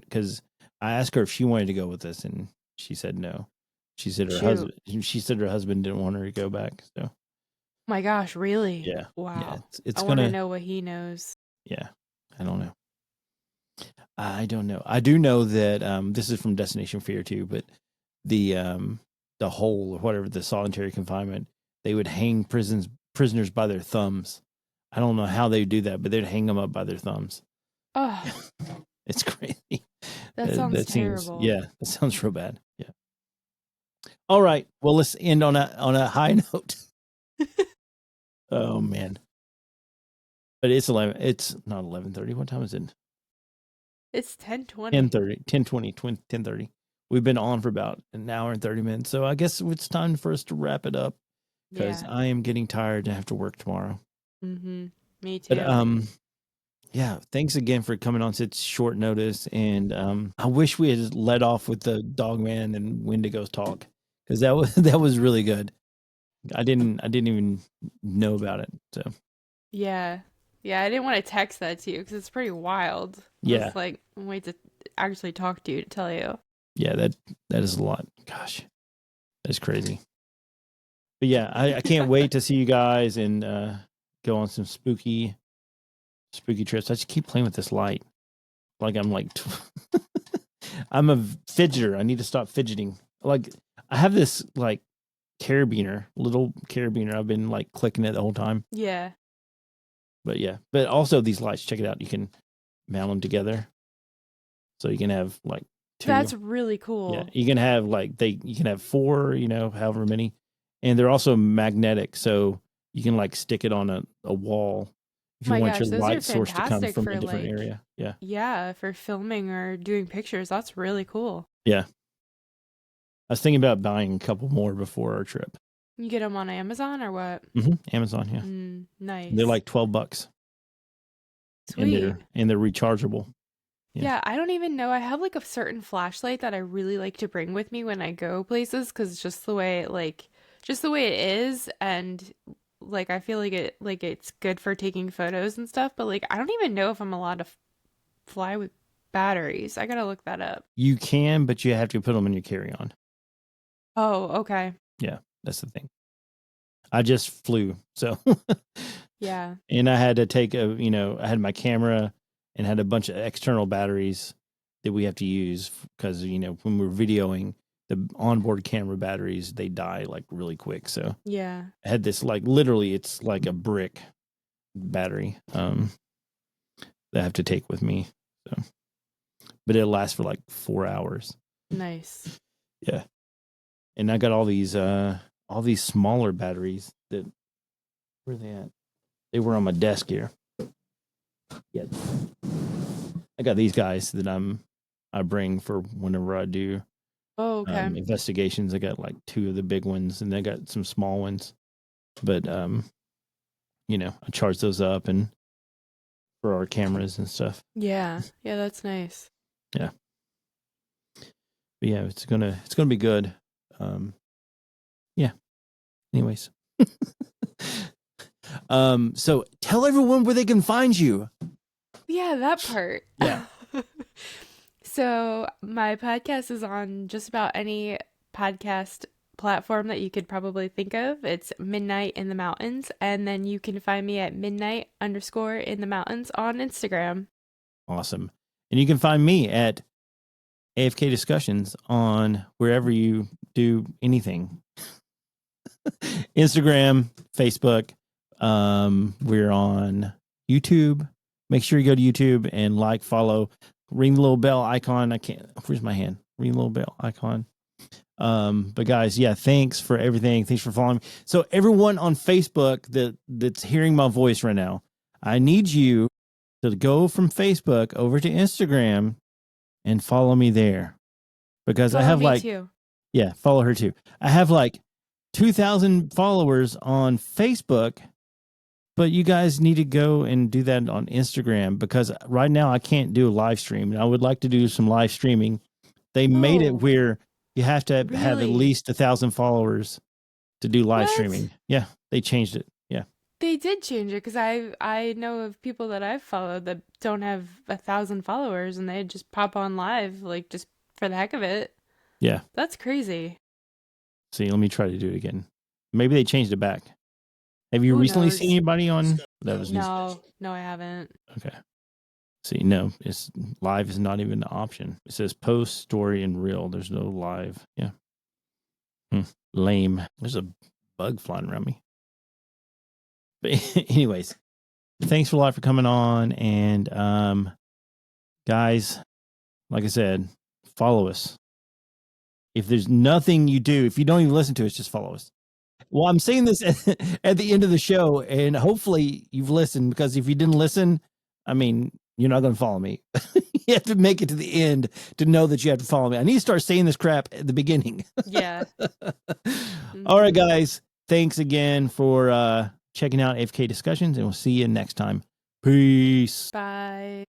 because I asked her if she wanted to go with us, and she said no.
shoot.
She said her husband didn't want her to go back. So
My gosh, really?
yeah, yeah.
Wow.
It's
I want to
gonna
know what he knows.
yeah. I don't know. I don't know. I do know that this is from Destination Fear too, but the um the hole or whatever, the solitary confinement, they would hang prisoners by their thumbs. I don't know how they do that, but they'd hang them up by their thumbs.
Oh,
It's crazy.
that sounds
That seems
terrible.
yeah, that sounds real bad. Yeah. All right. Well, let's end on a high note. Oh man. But it's 11. It's not 11:30. What time is it?
It's 10:20.
10:30, 10:20, 10:30. We've been on for about an hour and 30 minutes. So I guess it's time for us to wrap it up because
Yeah.
I am getting tired and have to work tomorrow.
Mm-hmm. Me
But
too.
yeah, thanks again for coming on such short notice. And I wish we had let off with the Dogman and Wendigos talk, because that was really good. I didn't even know about it. So
Yeah. Yeah, I didn't want to text that to you because it's pretty wild. I
yeah,
was like, wait to actually talk to you to tell you.
yeah, that is a lot. Gosh, that's crazy. But yeah, I can't wait to see you guys and go on some spooky trips. I just keep playing with this light. Like I'm like I'm a fidgeter. I need to stop fidgeting. Like I have this like little carabiner. I've been like clicking it the whole time.
Yeah.
But yeah, but also these lights, check it out. You can mount them together. So you can have like two.
That's really
Yeah,
cool.
you can have you can have four, however many. And they're also magnetic, so you can like stick it on a wall if you
My
want
gosh,
your
those are
light source to come
fantastic
from a
for
different
like,
area. Yeah.
yeah, for filming or doing pictures. That's really cool.
Yeah. I was thinking about buying a couple more before our trip.
You get them on Amazon or what?
Amazon, yeah. They're
Nice.
like $12 and
Sweet.
they're rechargeable. Yeah.
Yeah, I don't even know. I have like a certain flashlight that I really like to bring with me when I go places because it's just the way just the way it is, and like I feel like it's good for taking photos and stuff, but like I don't even know if I'm allowed to fly with batteries. I gotta look that up.
You can, but you have to put them in your carry-on.
Oh, okay.
Yeah, that's the thing. I just flew, so
Yeah.
and I had to take I had my camera and had a bunch of external batteries that we have to use because when we're videoing, the onboard camera batteries, they die like really quick. So
Yeah.
I had this like literally it's like a brick battery that I have to take with me. So but it'll last for like 4 hours.
Nice.
Yeah. And I got all these smaller batteries that where are they at? They were on my desk here. Yeah. I got these guys that I bring for whenever I do
Oh, okay.
investigations. I got like two of the big ones, and I got some small ones. But I charge those up and for our cameras and stuff.
Yeah. Yeah, that's nice.
Yeah, but yeah, it's gonna be good. Yeah. Anyways, so tell everyone where they can find you.
Yeah, that part.
Yeah.
So, my podcast is on just about any podcast platform that you could probably think of. It's Midnight in the Mountains. And then you can find me at midnight_in the mountains on Instagram.
Awesome. And you can find me at AFK Discussions on wherever you do anything. Instagram, Facebook. We're on YouTube. Make sure you go to YouTube and like, follow, ring the little bell icon. Where's my hand? Ring the little bell icon. But guys, yeah, thanks for everything. Thanks for following me. So everyone on Facebook that's hearing my voice right now, I need you to go from Facebook over to Instagram and follow me there, because I
Follow
have
me
like,
too.
yeah, follow her too. I have like 2,000 followers on Facebook, but you guys need to go and do that on Instagram, because right now I can't do a live stream, and I would like to do some live streaming. They made it
Oh,
where you have to have at
really?
least 1,000 followers to do live
What?
streaming. Yeah, they changed it. Yeah,
They did change it because I know of people that I've followed that don't have 1,000 followers and they just pop on live like just for the heck of it.
yeah.
That's crazy.
See, let me try to do it again. Maybe they changed it back. Have you
Who
recently seen
knows?
anybody on? That was
No, no, I haven't.
okay. See, no, it's live is not even an option. It says post, story, and reel. There's no live. Yeah. Lame. There's a bug flying around me. But anyways, thanks a lot for coming on. And guys, like I said, follow us. If there's nothing you do, if you don't even listen to us, just follow us. Well, I'm saying this at the end of the show, and hopefully you've listened, because if you didn't listen, I mean, you're not going to follow me. You have to make it to the end to know that you have to follow me. I need to start saying this crap at the beginning.
Yeah.
All right,
Hmm.
guys. Thanks again for checking out AFK Discussions, and we'll see you next time. Peace.
Bye.